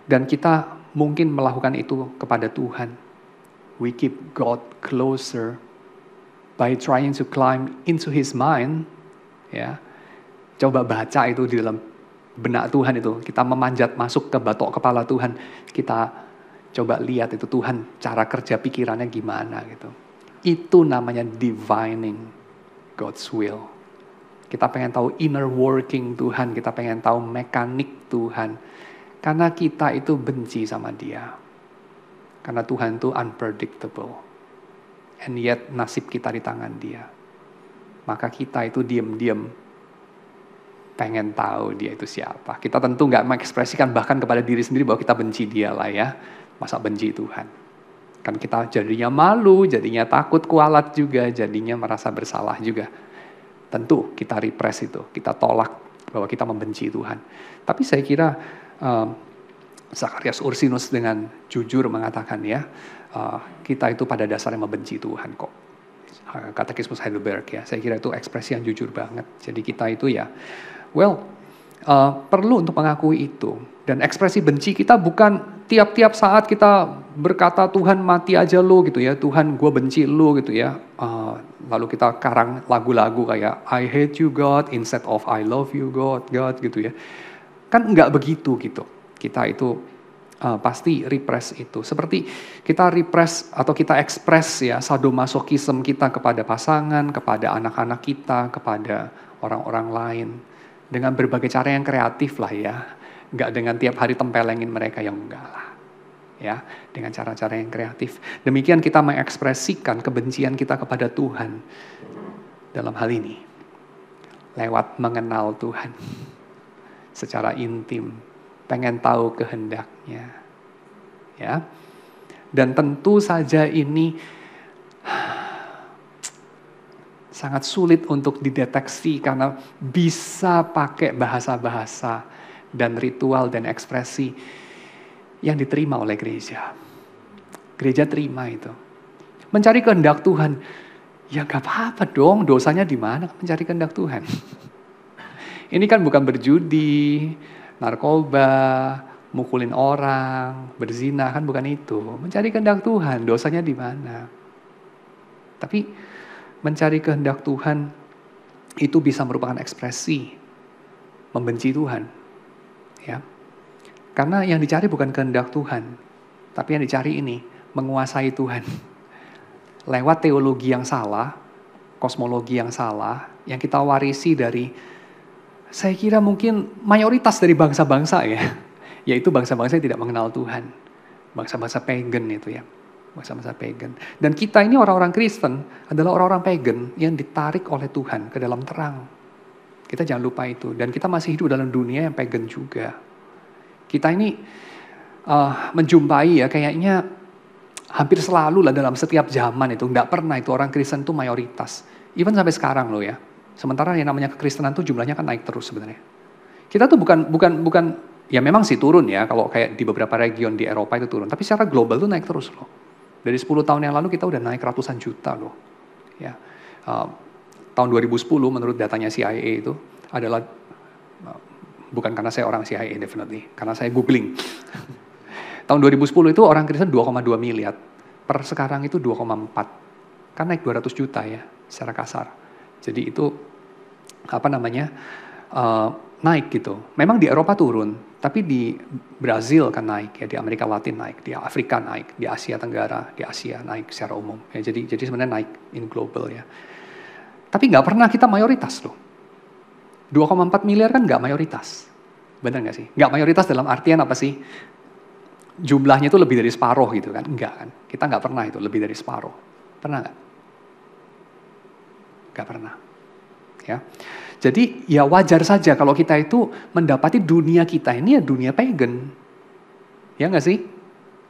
Dan kita mungkin melakukan itu kepada Tuhan. We keep God closer by trying to climb into His mind. Ya, coba baca itu di dalam benak Tuhan itu. Kita memanjat masuk ke batok kepala Tuhan. Kita coba lihat itu Tuhan cara kerja pikirannya gimana gitu. Itu namanya divining God's will. Kita pengen tahu inner working Tuhan, kita pengen tahu mekanik Tuhan. Karena kita itu benci sama Dia. Karena Tuhan itu unpredictable. And yet nasib kita di tangan Dia. Maka kita itu diam-diam pengen tahu Dia itu siapa. Kita tentu gak mengekspresikan bahkan kepada diri sendiri bahwa kita benci Dia lah ya. Masa benci Tuhan. Kan kita jadinya malu, jadinya takut, kualat juga, jadinya merasa bersalah juga. Tentu kita repress itu, kita tolak bahwa kita membenci Tuhan. Tapi saya kira Zacharias Ursinus dengan jujur mengatakan ya, kita itu pada dasarnya membenci Tuhan kok. Katekismus Heidelberg ya, saya kira itu ekspresi yang jujur banget. Jadi kita itu ya, perlu untuk mengakui itu. Dan ekspresi benci kita bukan tiap-tiap saat kita berkata Tuhan mati aja lo gitu ya, Tuhan gue benci lo gitu ya. Lalu kita karang lagu-lagu kayak I hate you God instead of I love you God gitu ya. Kan enggak begitu gitu. Kita itu pasti repress itu. Seperti kita repress atau kita ekspres ya sadomasochism kita kepada pasangan, kepada anak-anak kita, kepada orang-orang lain. Dengan berbagai cara yang kreatif lah ya. Enggak dengan tiap hari tempelengin mereka, yang enggak lah. Ya, dengan cara-cara yang kreatif. Demikian kita mengekspresikan kebencian kita kepada Tuhan dalam hal ini. Lewat mengenal Tuhan secara intim, pengen tahu kehendaknya. Ya. Dan tentu saja ini sangat sulit untuk dideteksi karena bisa pakai bahasa-bahasa dan ritual dan ekspresi yang diterima oleh gereja. Gereja terima itu. Mencari kehendak Tuhan, ya gak apa-apa dong, dosanya di mana mencari kehendak Tuhan. Ini kan bukan berjudi, narkoba, mukulin orang, berzina, kan bukan itu. Mencari kehendak Tuhan, dosanya di mana. Tapi mencari kehendak Tuhan itu bisa merupakan ekspresi membenci Tuhan. Ya. Karena yang dicari bukan kehendak Tuhan, tapi yang dicari ini menguasai Tuhan. Lewat teologi yang salah, kosmologi yang salah, yang kita warisi dari, saya kira mungkin mayoritas dari bangsa-bangsa ya, yaitu bangsa-bangsa yang tidak mengenal Tuhan. Bangsa-bangsa pagan itu ya, bangsa-bangsa pagan. Dan kita ini orang-orang Kristen adalah orang-orang pagan yang ditarik oleh Tuhan ke dalam terang. Kita jangan lupa itu. Dan kita masih hidup dalam dunia yang pagan juga. Kita ini menjumpai ya kayaknya hampir selalu lah dalam setiap zaman itu, nggak pernah itu orang Kristen itu mayoritas. Even sampai sekarang loh ya. Sementara yang namanya kekristenan tuh jumlahnya kan naik terus sebenarnya. Kita tuh bukan ya memang sih turun ya, kalau kayak di beberapa region di Eropa itu turun. Tapi secara global tuh naik terus loh. Dari 10 tahun yang lalu kita udah naik ratusan juta loh. Ya. Tahun 2010 menurut datanya CIA itu adalah, bukan karena saya orang CIA definitely, karena saya googling. Tahun 2010 itu orang Kristen 2,2 miliar. Per sekarang itu 2,4. Kan naik 200 juta ya, secara kasar. Jadi itu, naik gitu. Memang di Eropa turun, tapi di Brazil kan naik, ya, di Amerika Latin naik, di Afrika naik, di Asia Tenggara, di Asia naik secara umum. Ya, jadi sebenarnya naik in global ya. Tapi nggak pernah kita mayoritas loh. 2,4 miliar kan nggak mayoritas. Benar nggak sih? Nggak mayoritas dalam artian apa sih? Jumlahnya itu lebih dari separuh gitu kan? Enggak kan? Kita nggak pernah itu lebih dari separuh. Pernah nggak? Nggak pernah. Ya. Jadi ya wajar saja kalau kita itu mendapati dunia kita ini ya dunia pagan. Ya nggak sih?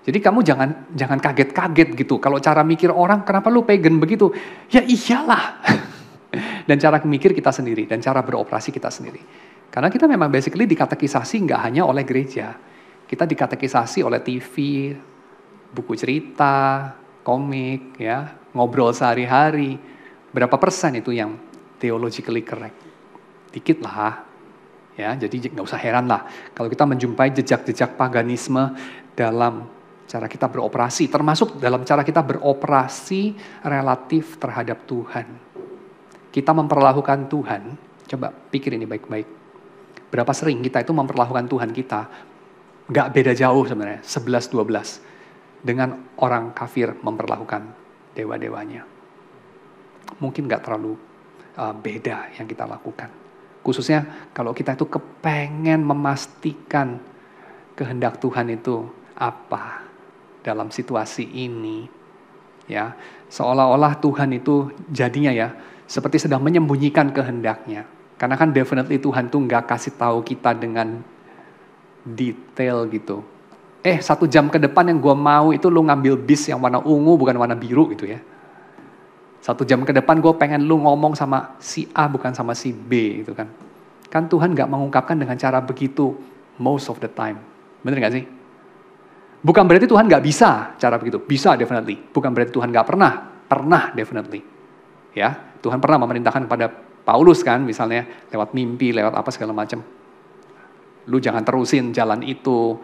Jadi kamu jangan kaget-kaget gitu. Kalau cara mikir orang, kenapa lu pagan begitu? Ya iyalah. Dan cara mikir kita sendiri, dan cara beroperasi kita sendiri. Karena kita memang basically dikatekisasi nggak hanya oleh gereja. Kita dikatekisasi oleh TV, buku cerita, komik, ya, ngobrol sehari-hari. Berapa persen itu yang theologically correct? Dikit lah, ya. Jadi nggak usah heran lah kalau kita menjumpai jejak-jejak paganisme dalam cara kita beroperasi, termasuk dalam cara kita beroperasi relatif terhadap Tuhan. Kita memperlakukan Tuhan, coba pikir ini baik-baik. Berapa sering kita itu memperlakukan Tuhan kita, gak beda jauh sebenarnya, 11-12. Dengan orang kafir memperlakukan dewa-dewanya. Mungkin gak terlalu beda yang kita lakukan. Khususnya kalau kita itu kepengen memastikan kehendak Tuhan itu apa dalam situasi ini. Ya, seolah-olah Tuhan itu jadinya ya, seperti sedang menyembunyikan kehendaknya. Karena kan definitely Tuhan tuh gak kasih tahu kita dengan detail gitu. 1 jam ke depan yang gue mau itu lu ngambil bis yang warna ungu bukan warna biru gitu ya. 1 jam ke depan gue pengen lu ngomong sama si A bukan sama si B gitu kan. Kan Tuhan gak mengungkapkan dengan cara begitu most of the time. Bener gak sih? Bukan berarti Tuhan gak bisa cara begitu. Bisa definitely. Bukan berarti Tuhan gak pernah. Pernah definitely. Ya, Tuhan pernah memerintahkan kepada Paulus kan misalnya lewat mimpi, lewat apa segala macam. Lu jangan terusin jalan itu,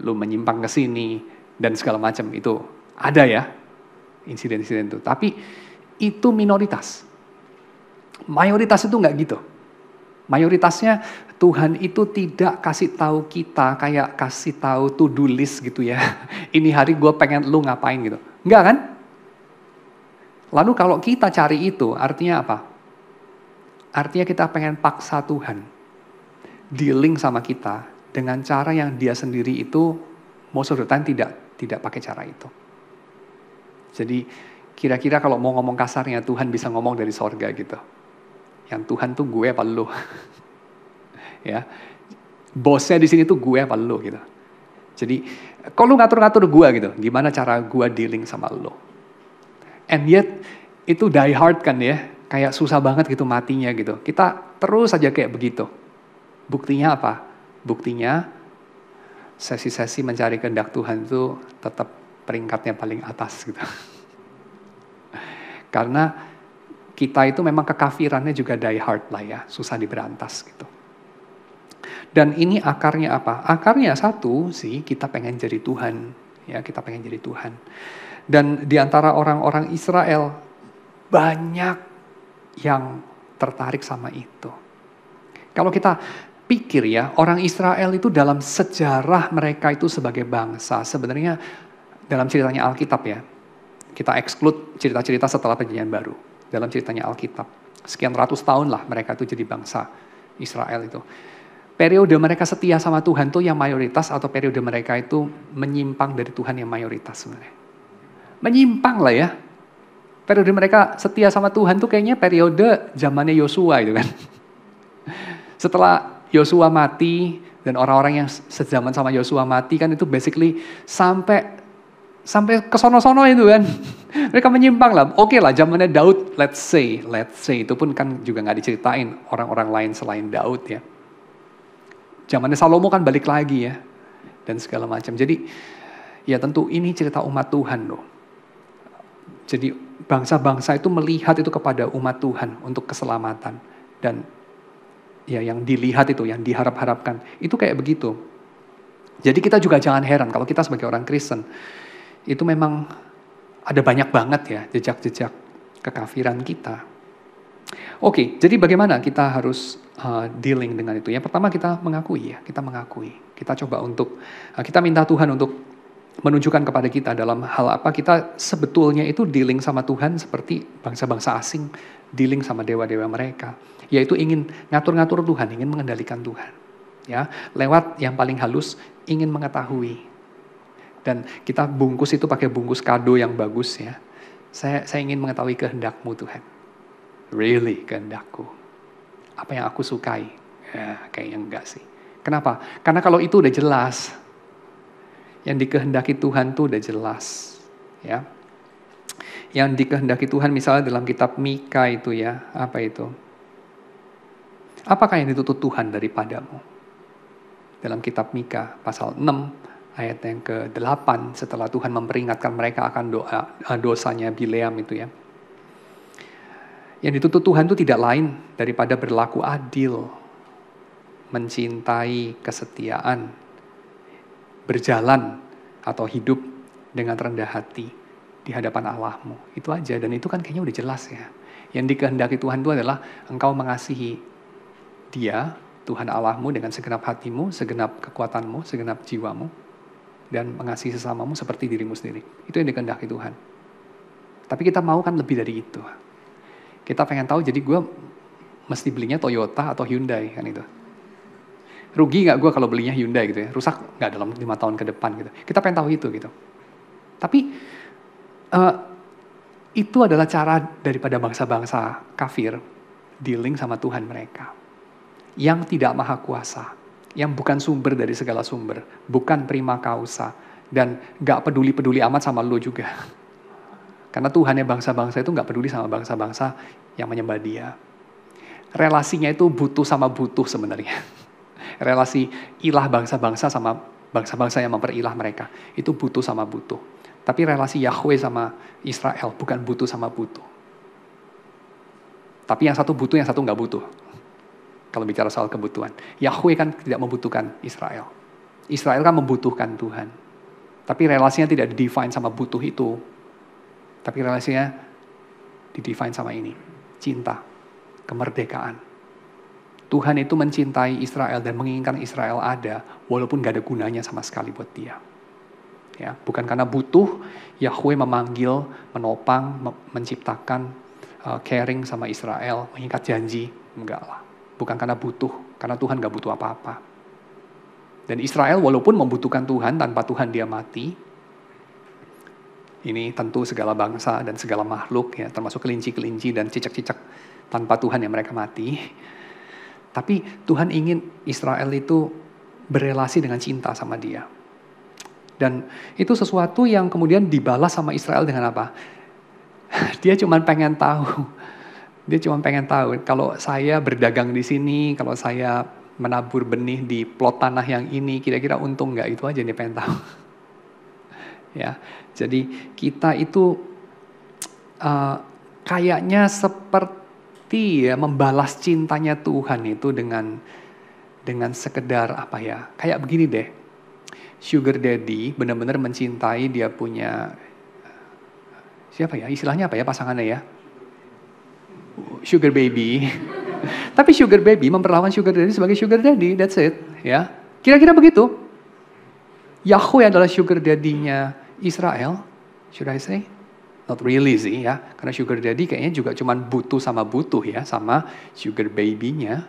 lu menyimpang ke sini dan segala macam itu ada ya insiden-insiden itu. Tapi itu minoritas. Mayoritas itu nggak gitu. Mayoritasnya Tuhan itu tidak kasih tahu kita kayak kasih tahu to-do list gitu ya. Ini hari gue pengen lu ngapain gitu. Enggak kan? Lalu kalau kita cari itu artinya apa? Artinya kita pengen paksa Tuhan dealing sama kita dengan cara yang dia sendiri itu most of the time tidak pakai cara itu. Jadi kira-kira kalau mau ngomong kasarnya Tuhan bisa ngomong dari sorga gitu. Yang Tuhan tuh gue apa lu? Ya. Bosnya di sini tuh gue apa lu gitu. Jadi kalau lu ngatur-ngatur gue gitu, gimana cara gue dealing sama lu? And yet itu die hard kan ya. kayak susah banget gitu matinya gitu. Kita terus aja kayak begitu. Buktinya apa? Buktinya sesi-sesi mencari kehendak Tuhan itu tetap peringkatnya paling atas gitu. Karena kita itu memang kekafirannya juga die hard lah ya, susah diberantas gitu. Dan ini akarnya apa? Akarnya satu sih, kita pengen jadi Tuhan. Ya, kita pengen jadi Tuhan. Dan di antara orang-orang Israel, banyak yang tertarik sama itu. Kalau kita pikir ya, orang Israel itu dalam sejarah mereka itu sebagai bangsa, sebenarnya dalam ceritanya Alkitab ya, kita exclude cerita-cerita setelah perjanjian baru. Dalam ceritanya Alkitab, sekian ratus tahun lah mereka itu jadi bangsa Israel itu. Periode mereka setia sama Tuhan tuh yang mayoritas atau periode mereka itu menyimpang dari Tuhan yang mayoritas sebenarnya. Menyimpang lah ya. Periode mereka setia sama Tuhan tuh kayaknya periode zamannya Yosua itu kan. Setelah Yosua mati dan orang-orang yang sezaman sama Yosua mati kan itu basically sampai ke sono-sono itu kan. Mereka menyimpang lah. Oke lah zamannya Daud, let's say itu pun kan juga nggak diceritain orang-orang lain selain Daud ya. Zamannya Salomo kan balik lagi ya. Dan segala macam. Jadi ya tentu ini cerita umat Tuhan loh. Jadi bangsa-bangsa itu melihat itu kepada umat Tuhan untuk keselamatan. Dan ya yang dilihat itu, yang diharap-harapkan. Itu kayak begitu. Jadi kita juga jangan heran kalau kita sebagai orang Kristen. Itu memang ada banyak banget ya jejak-jejak kekafiran kita. Oke, jadi bagaimana kita harus dealing dengan itu? Yang pertama kita mengakui ya, kita coba untuk, kita minta Tuhan untuk menunjukkan kepada kita dalam hal apa kita sebetulnya itu dealing sama Tuhan seperti bangsa-bangsa asing dealing sama dewa-dewa mereka. Yaitu ingin ngatur-ngatur Tuhan, ingin mengendalikan Tuhan. Ya, lewat yang paling halus ingin mengetahui. Dan kita bungkus itu pakai bungkus kado yang bagus ya. Saya ingin mengetahui kehendak-Mu Tuhan. Really kehendakku. Apa yang aku sukai? Ya, kayaknya enggak sih. Kenapa? Karena kalau itu udah jelas. Yang dikehendaki Tuhan tuh udah jelas. Ya. Yang dikehendaki Tuhan misalnya dalam kitab Mika itu ya. Apa itu? Apakah yang dituntut Tuhan daripadamu? Dalam kitab Mika pasal 6 ayat yang ke-8 setelah Tuhan memperingatkan mereka akan dosanya Bileam itu ya. Yang dituntut Tuhan itu tidak lain daripada berlaku adil, mencintai kesetiaan, berjalan atau hidup dengan rendah hati di hadapan Allahmu. Itu aja, dan itu kan kayaknya udah jelas ya. Yang dikehendaki Tuhan itu adalah engkau mengasihi Dia, Tuhan Allahmu dengan segenap hatimu, segenap kekuatanmu, segenap jiwamu, dan mengasihi sesamamu seperti dirimu sendiri. Itu yang dikehendaki Tuhan. Tapi kita mau kan lebih dari itu. Kita pengen tahu, jadi gue mesti belinya Toyota atau Hyundai kan itu. Rugi gak gue kalau belinya Hyundai gitu ya? Rusak gak dalam 5 tahun ke depan gitu. Kita pengen tahu itu gitu. Tapi itu adalah cara daripada bangsa-bangsa kafir dealing sama Tuhan mereka. Yang tidak maha kuasa. Yang bukan sumber dari segala sumber. Bukan prima causa. Dan gak peduli-peduli amat sama lo juga. Karena Tuhannya bangsa-bangsa itu gak peduli sama bangsa-bangsa yang menyembah Dia. Relasinya itu butuh sama butuh sebenarnya. Relasi ilah bangsa-bangsa sama bangsa-bangsa yang memperilah mereka. Itu butuh sama butuh. Tapi relasi Yahweh sama Israel bukan butuh sama butuh. Tapi yang satu butuh, yang satu gak butuh. Kalau bicara soal kebutuhan. Yahweh kan tidak membutuhkan Israel. Israel kan membutuhkan Tuhan. Tapi relasinya tidak di-define sama butuh itu. Tapi relasinya di-define sama ini. Cinta, kemerdekaan. Tuhan itu mencintai Israel dan menginginkan Israel ada, walaupun gak ada gunanya sama sekali buat Dia. Ya, bukan karena butuh, Yahweh memanggil, menopang, menciptakan, caring sama Israel, mengikat janji. Enggak lah. Bukan karena butuh, karena Tuhan gak butuh apa-apa. Dan Israel walaupun membutuhkan Tuhan, tanpa Tuhan dia mati. Ini tentu segala bangsa dan segala makhluk, ya, termasuk kelinci-kelinci dan cicak-cicak tanpa Tuhan yang mereka mati. Tapi Tuhan ingin Israel itu berelasi dengan cinta sama Dia. Dan itu sesuatu yang kemudian dibalas sama Israel dengan apa? Dia cuma pengen tahu Dia cuma pengen tahu, kalau saya berdagang di sini, kalau saya menabur benih di plot tanah yang ini, kira-kira untung nggak? Itu aja dia pengen tahu. Ya, jadi kita itu kayaknya seperti ya membalas cintanya Tuhan itu dengan sekedar apa ya? Kayak begini deh. Sugar daddy benar-benar mencintai dia punya siapa ya? Istilahnya apa ya pasangannya ya? Sugar baby. Tapi sugar baby memperlakukan sugar daddy sebagai sugar daddy, that's it, ya. Kira-kira begitu. Yahweh adalah sugar daddy-nya Israel, should I say? Not really sih ya, karena sugar daddy kayaknya juga cuman butuh ya, sama sugar baby-nya.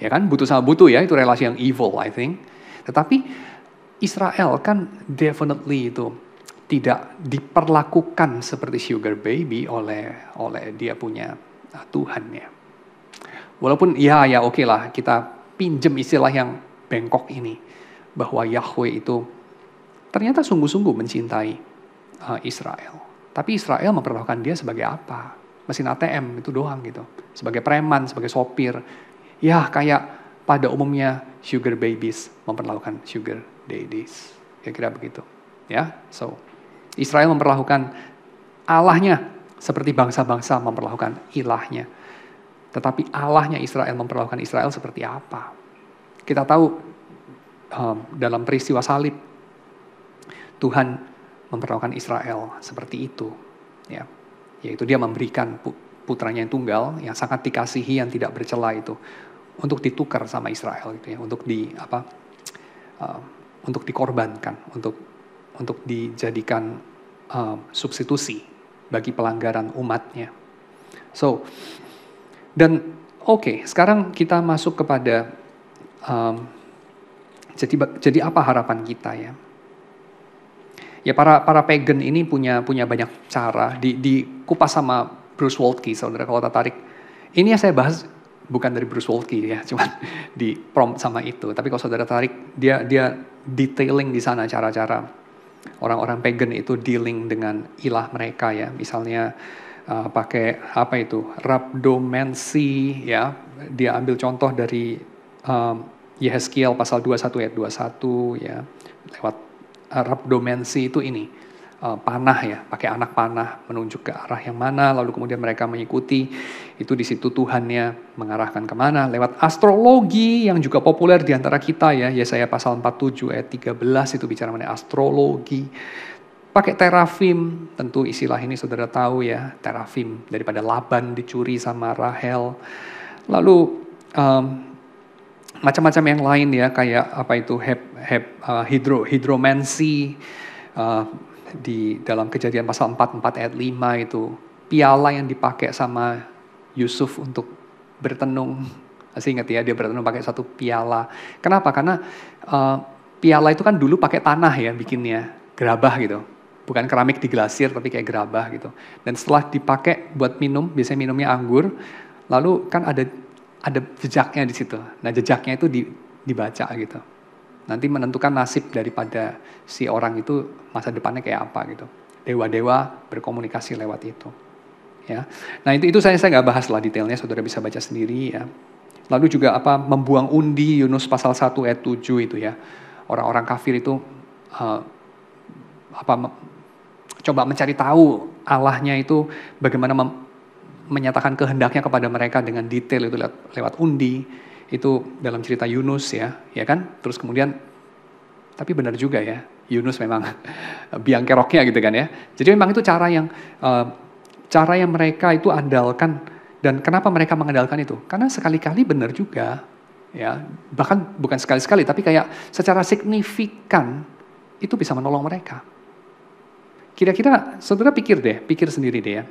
Ya kan, butuh sama butuh ya, itu relasi yang evil I think. Tetapi Israel kan definitely itu tidak diperlakukan seperti sugar baby oleh dia punya Tuhan ya. Walaupun ya oke lah, kita pinjem istilah yang bengkok ini. Bahwa Yahweh itu ternyata sungguh-sungguh mencintai Israel. Tapi Israel memperlakukan dia sebagai apa? Mesin ATM itu doang gitu. Sebagai preman, sebagai sopir. Ya kayak pada umumnya sugar babies memperlakukan sugar daddies. Kira-kira begitu. Ya, so Israel memperlakukan Allahnya seperti bangsa-bangsa memperlakukan ilahnya. Tetapi Allahnya Israel memperlakukan Israel seperti apa? Kita tahu dalam peristiwa salib, Tuhan memperlakukan Israel seperti itu. Ya. Yaitu dia memberikan putranya yang tunggal, yang sangat dikasihi, yang tidak bercela itu, untuk ditukar sama Israel gitu ya, untuk dikorbankan, untuk dijadikan substitusi bagi pelanggaran umatnya. So, dan oke, sekarang kita masuk kepada jadi apa harapan kita ya? Ya para pagan ini punya banyak cara dikupas sama Bruce Waltke, saudara kalau tertarik. Ini yang saya bahas bukan dari Bruce Waltke ya, cuma di prompt sama itu. Tapi kalau saudara tertarik, dia detailing di sana cara-cara orang-orang pagan itu dealing dengan ilah mereka ya. Misalnya pakai apa itu? Rhabdomancy ya. Dia ambil contoh dari Yehezkiel pasal 21 ayat 21 ya. Lewat rhabdomancy itu ini panah ya, pakai anak panah menunjuk ke arah yang mana, lalu kemudian mereka mengikuti. Itu di situ Tuhannya mengarahkan kemana. Lewat astrologi yang juga populer di antara kita ya, Yesaya pasal 47 ayat 13 itu bicara mengenai astrologi. Pakai terafim, tentu istilah ini saudara tahu ya, terafim daripada Laban dicuri sama Rahel. Lalu macam-macam yang lain ya, kayak apa itu hidromancy di dalam Kejadian pasal 44 ayat 5 itu piala yang dipakai sama Yusuf untuk bertenung. Masih ingat ya, dia bertenung pakai satu piala. Kenapa? Karena piala itu kan dulu pakai tanah ya bikinnya, gerabah gitu. Bukan keramik di glasir tapi kayak gerabah gitu. Dan setelah dipakai buat minum, biasanya minumnya anggur, lalu kan ada jejaknya di situ. Nah, jejaknya itu dibaca gitu. Nanti menentukan nasib daripada si orang itu masa depannya kayak apa gitu. Dewa-dewa berkomunikasi lewat itu. Ya. Nah, itu saya nggak bahas lah detailnya, saudara bisa baca sendiri ya. Lalu juga membuang undi, Yunus pasal 1 ayat 7 itu ya. Orang-orang kafir itu coba mencari tahu Allahnya itu bagaimana menyatakan kehendaknya kepada mereka dengan detail itu lewat undi. Itu dalam cerita Yunus ya kan? Terus kemudian, tapi benar juga ya, Yunus memang biang keroknya gitu kan ya. Jadi memang itu cara yang mereka itu andalkan. Dan kenapa mereka mengandalkan itu? Karena sekali-kali benar juga, ya, bahkan bukan sekali-sekali, tapi kayak secara signifikan itu bisa menolong mereka. Kira-kira saudara pikir sendiri deh ya.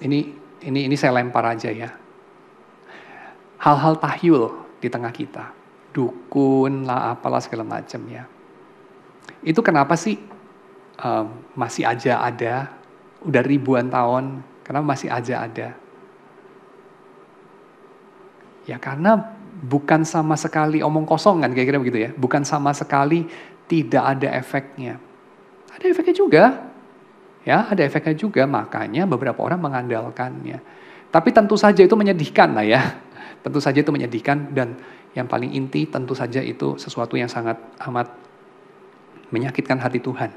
Ini saya lempar aja ya. Hal-hal tahyul di tengah kita, dukun lah, apalah segala macam ya. Itu kenapa sih masih aja ada, udah ribuan tahun, kenapa masih aja ada? Ya karena bukan sama sekali omong kosong kan, kira-kira begitu ya. Bukan sama sekali tidak ada efeknya. Ada efeknya juga. Ya, ada efeknya juga, makanya beberapa orang mengandalkannya. Tapi tentu saja itu menyedihkan lah ya. Tentu saja itu menyedihkan, dan yang paling inti tentu saja itu sesuatu yang sangat amat menyakitkan hati Tuhan.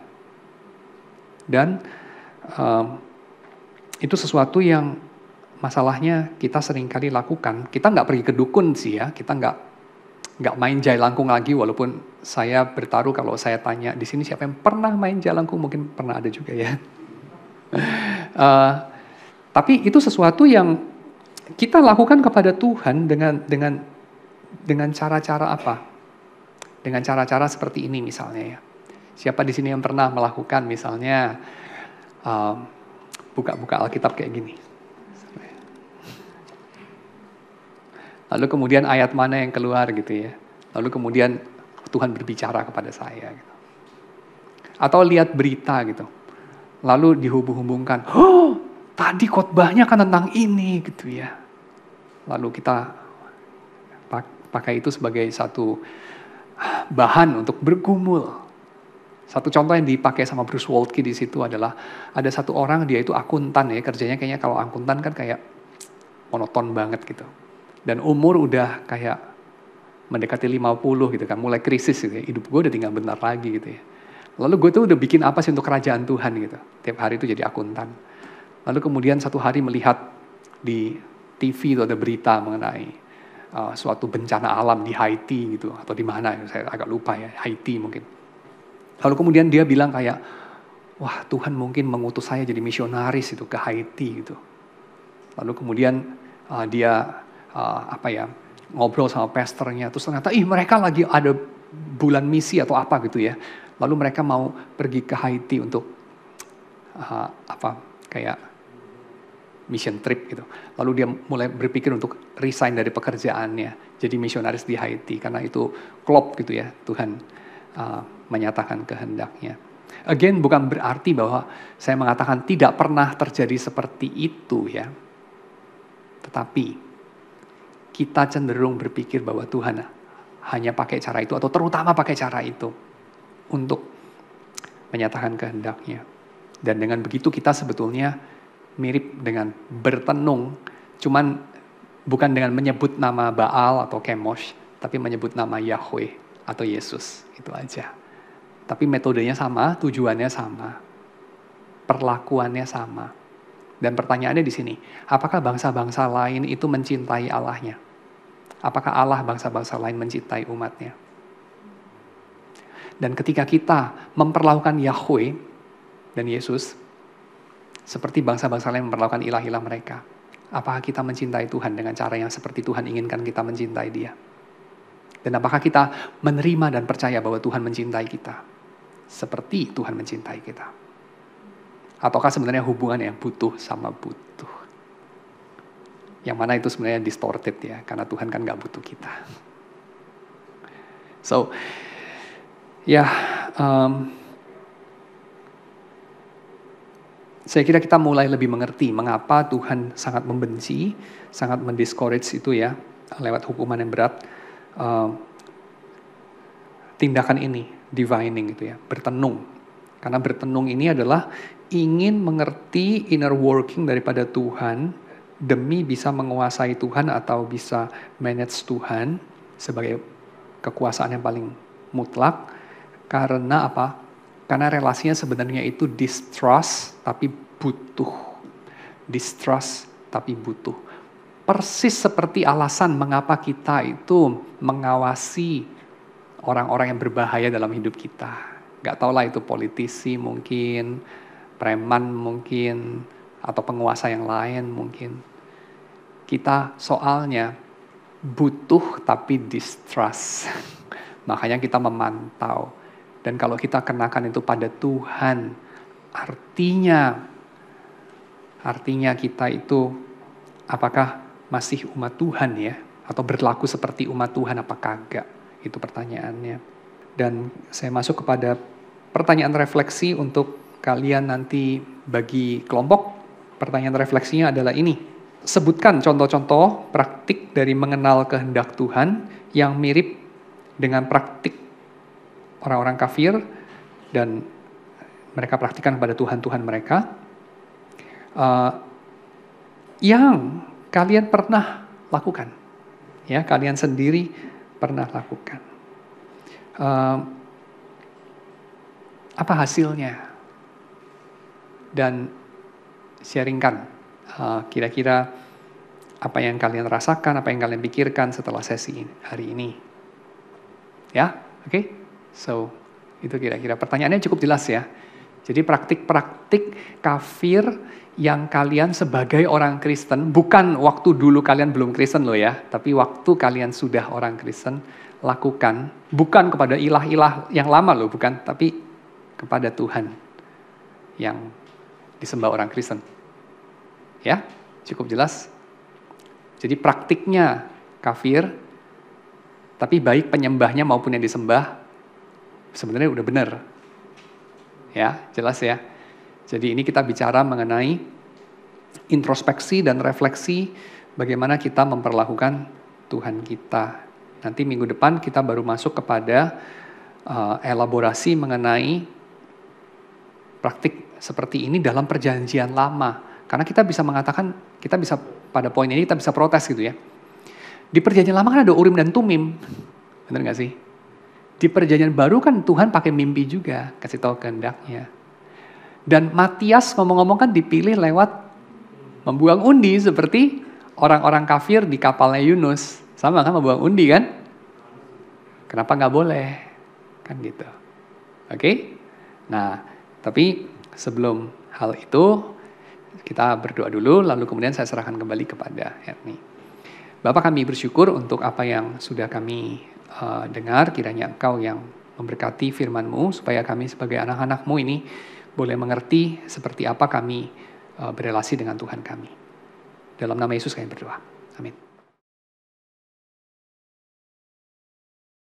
Dan itu sesuatu yang masalahnya kita seringkali lakukan. Kita nggak pergi ke dukun sih ya, kita nggak main jailangkung lagi, walaupun saya bertaruh kalau saya tanya di sini siapa yang pernah main jailangkung, mungkin pernah ada juga ya. Tapi itu sesuatu yang kita lakukan kepada Tuhan dengan cara-cara apa? Dengan cara-cara seperti ini misalnya ya. Siapa di sini yang pernah melakukan misalnya buka-buka Alkitab kayak gini? Lalu kemudian ayat mana yang keluar gitu ya. Lalu kemudian Tuhan berbicara kepada saya. Gitu. Atau lihat berita gitu. Lalu dihubung-hubungkan, oh tadi khotbahnya kan tentang ini gitu ya. Lalu kita pakai itu sebagai satu bahan untuk bergumul. Satu contoh yang dipakai sama Bruce Waltke di situ adalah ada satu orang, dia itu akuntan ya, kerjanya kayaknya kalau akuntan kan kayak monoton banget gitu. Dan umur udah kayak mendekati 50 gitu kan, mulai krisis gitu ya. Hidup gue udah tinggal bentar lagi gitu ya. Lalu gue tuh udah bikin apa sih untuk kerajaan Tuhan gitu. Tiap hari itu jadi akuntan. Lalu kemudian satu hari melihat di TV itu ada berita mengenai suatu bencana alam di Haiti gitu. Atau di mana, saya agak lupa ya, Haiti mungkin. Lalu kemudian dia bilang kayak, wah Tuhan mungkin mengutus saya jadi misionaris itu ke Haiti gitu. Lalu kemudian dia ngobrol sama pastornya, terus ternyata mereka lagi ada bulan misi atau apa gitu ya. Lalu mereka mau pergi ke Haiti untuk kayak mission trip gitu. Lalu dia mulai berpikir untuk resign dari pekerjaannya, jadi misionaris di Haiti karena itu klop gitu ya, Tuhan menyatakan kehendaknya. Again, bukan berarti bahwa saya mengatakan tidak pernah terjadi seperti itu ya. Tetapi kita cenderung berpikir bahwa Tuhan hanya pakai cara itu atau terutama pakai cara itu untuk menyatakan kehendaknya. Dan dengan begitu kita sebetulnya mirip dengan bertenung, cuman bukan dengan menyebut nama Baal atau Chemosh, tapi menyebut nama Yahweh atau Yesus, itu aja. Tapi metodenya sama, tujuannya sama, perlakuannya sama. Dan pertanyaannya di sini, apakah bangsa-bangsa lain itu mencintai Allahnya? Apakah Allah bangsa-bangsa lain mencintai umatnya? Dan ketika kita memperlakukan Yahweh dan Yesus seperti bangsa-bangsa lain memperlakukan ilah-ilah mereka, apakah kita mencintai Tuhan dengan cara yang seperti Tuhan inginkan kita mencintai Dia? Dan apakah kita menerima dan percaya bahwa Tuhan mencintai kita seperti Tuhan mencintai kita? Ataukah sebenarnya hubungan yang butuh sama butuh? Yang mana itu sebenarnya distorted ya, karena Tuhan kan gak butuh kita. So, saya kira kita mulai lebih mengerti mengapa Tuhan sangat membenci, sangat mendiscourage itu ya, lewat hukuman yang berat. Tindakan ini, divining itu ya, bertenung. Karena bertenung ini adalah ingin mengerti inner working daripada Tuhan, demi bisa menguasai Tuhan atau bisa manage Tuhan sebagai kekuasaan yang paling mutlak. Karena apa? Karena relasinya sebenarnya itu distrust tapi butuh. Distrust tapi butuh. Persis seperti alasan mengapa kita itu mengawasi orang-orang yang berbahaya dalam hidup kita. Gak tau lah itu politisi mungkin, preman mungkin, atau penguasa yang lain mungkin. Kita soalnya butuh tapi distrust. Makanya kita memantau. Dan kalau kita kenakan itu pada Tuhan, artinya kita itu apakah masih umat Tuhan ya? Atau berlaku seperti umat Tuhan apa kagak? Itu pertanyaannya. Dan saya masuk kepada pertanyaan refleksi untuk kalian nanti bagi kelompok. Pertanyaan refleksinya adalah ini. Sebutkan contoh-contoh praktik dari mengenal kehendak Tuhan yang mirip dengan praktik orang-orang kafir dan mereka praktikkan pada Tuhan-Tuhan mereka. yang kalian pernah lakukan. Ya, kalian sendiri pernah lakukan. Apa hasilnya? Dan sharingkan kira-kira apa yang kalian rasakan, apa yang kalian pikirkan setelah sesi hari ini. Ya, oke? So, itu kira-kira pertanyaannya cukup jelas ya. Jadi praktik-praktik kafir yang kalian sebagai orang Kristen, bukan waktu dulu kalian belum Kristen loh ya, tapi waktu kalian sudah orang Kristen, lakukan. Bukan kepada ilah-ilah yang lama loh, bukan, tapi kepada Tuhan yang disembah orang Kristen. Ya, cukup jelas. Jadi praktiknya kafir, tapi baik penyembahnya maupun yang disembah, sebenarnya udah benar. Ya, jelas ya. Jadi ini kita bicara mengenai introspeksi dan refleksi bagaimana kita memperlakukan Tuhan kita. Nanti minggu depan kita baru masuk kepada elaborasi mengenai praktik seperti ini dalam perjanjian lama. Karena kita bisa mengatakan, kita bisa pada poin ini kita bisa protes gitu ya. Di perjanjian lama kan ada Urim dan Tumim. Benar gak sih? Di perjanjian baru kan Tuhan pakai mimpi juga, kasih tahu kehendaknya. Dan Matias ngomong-ngomong kan dipilih lewat membuang undi seperti orang-orang kafir di kapalnya Yunus. Sama kan membuang undi kan? Kenapa nggak boleh? Kan gitu. Oke? Nah, tapi sebelum hal itu kita berdoa dulu, lalu kemudian saya serahkan kembali kepada Ernie. Bapak, kami bersyukur untuk apa yang sudah kami dengar, kiranya Engkau yang memberkati firman-Mu, supaya kami sebagai anak-anak-Mu ini boleh mengerti seperti apa kami berelasi dengan Tuhan kami. Dalam nama Yesus kami berdoa. Amin.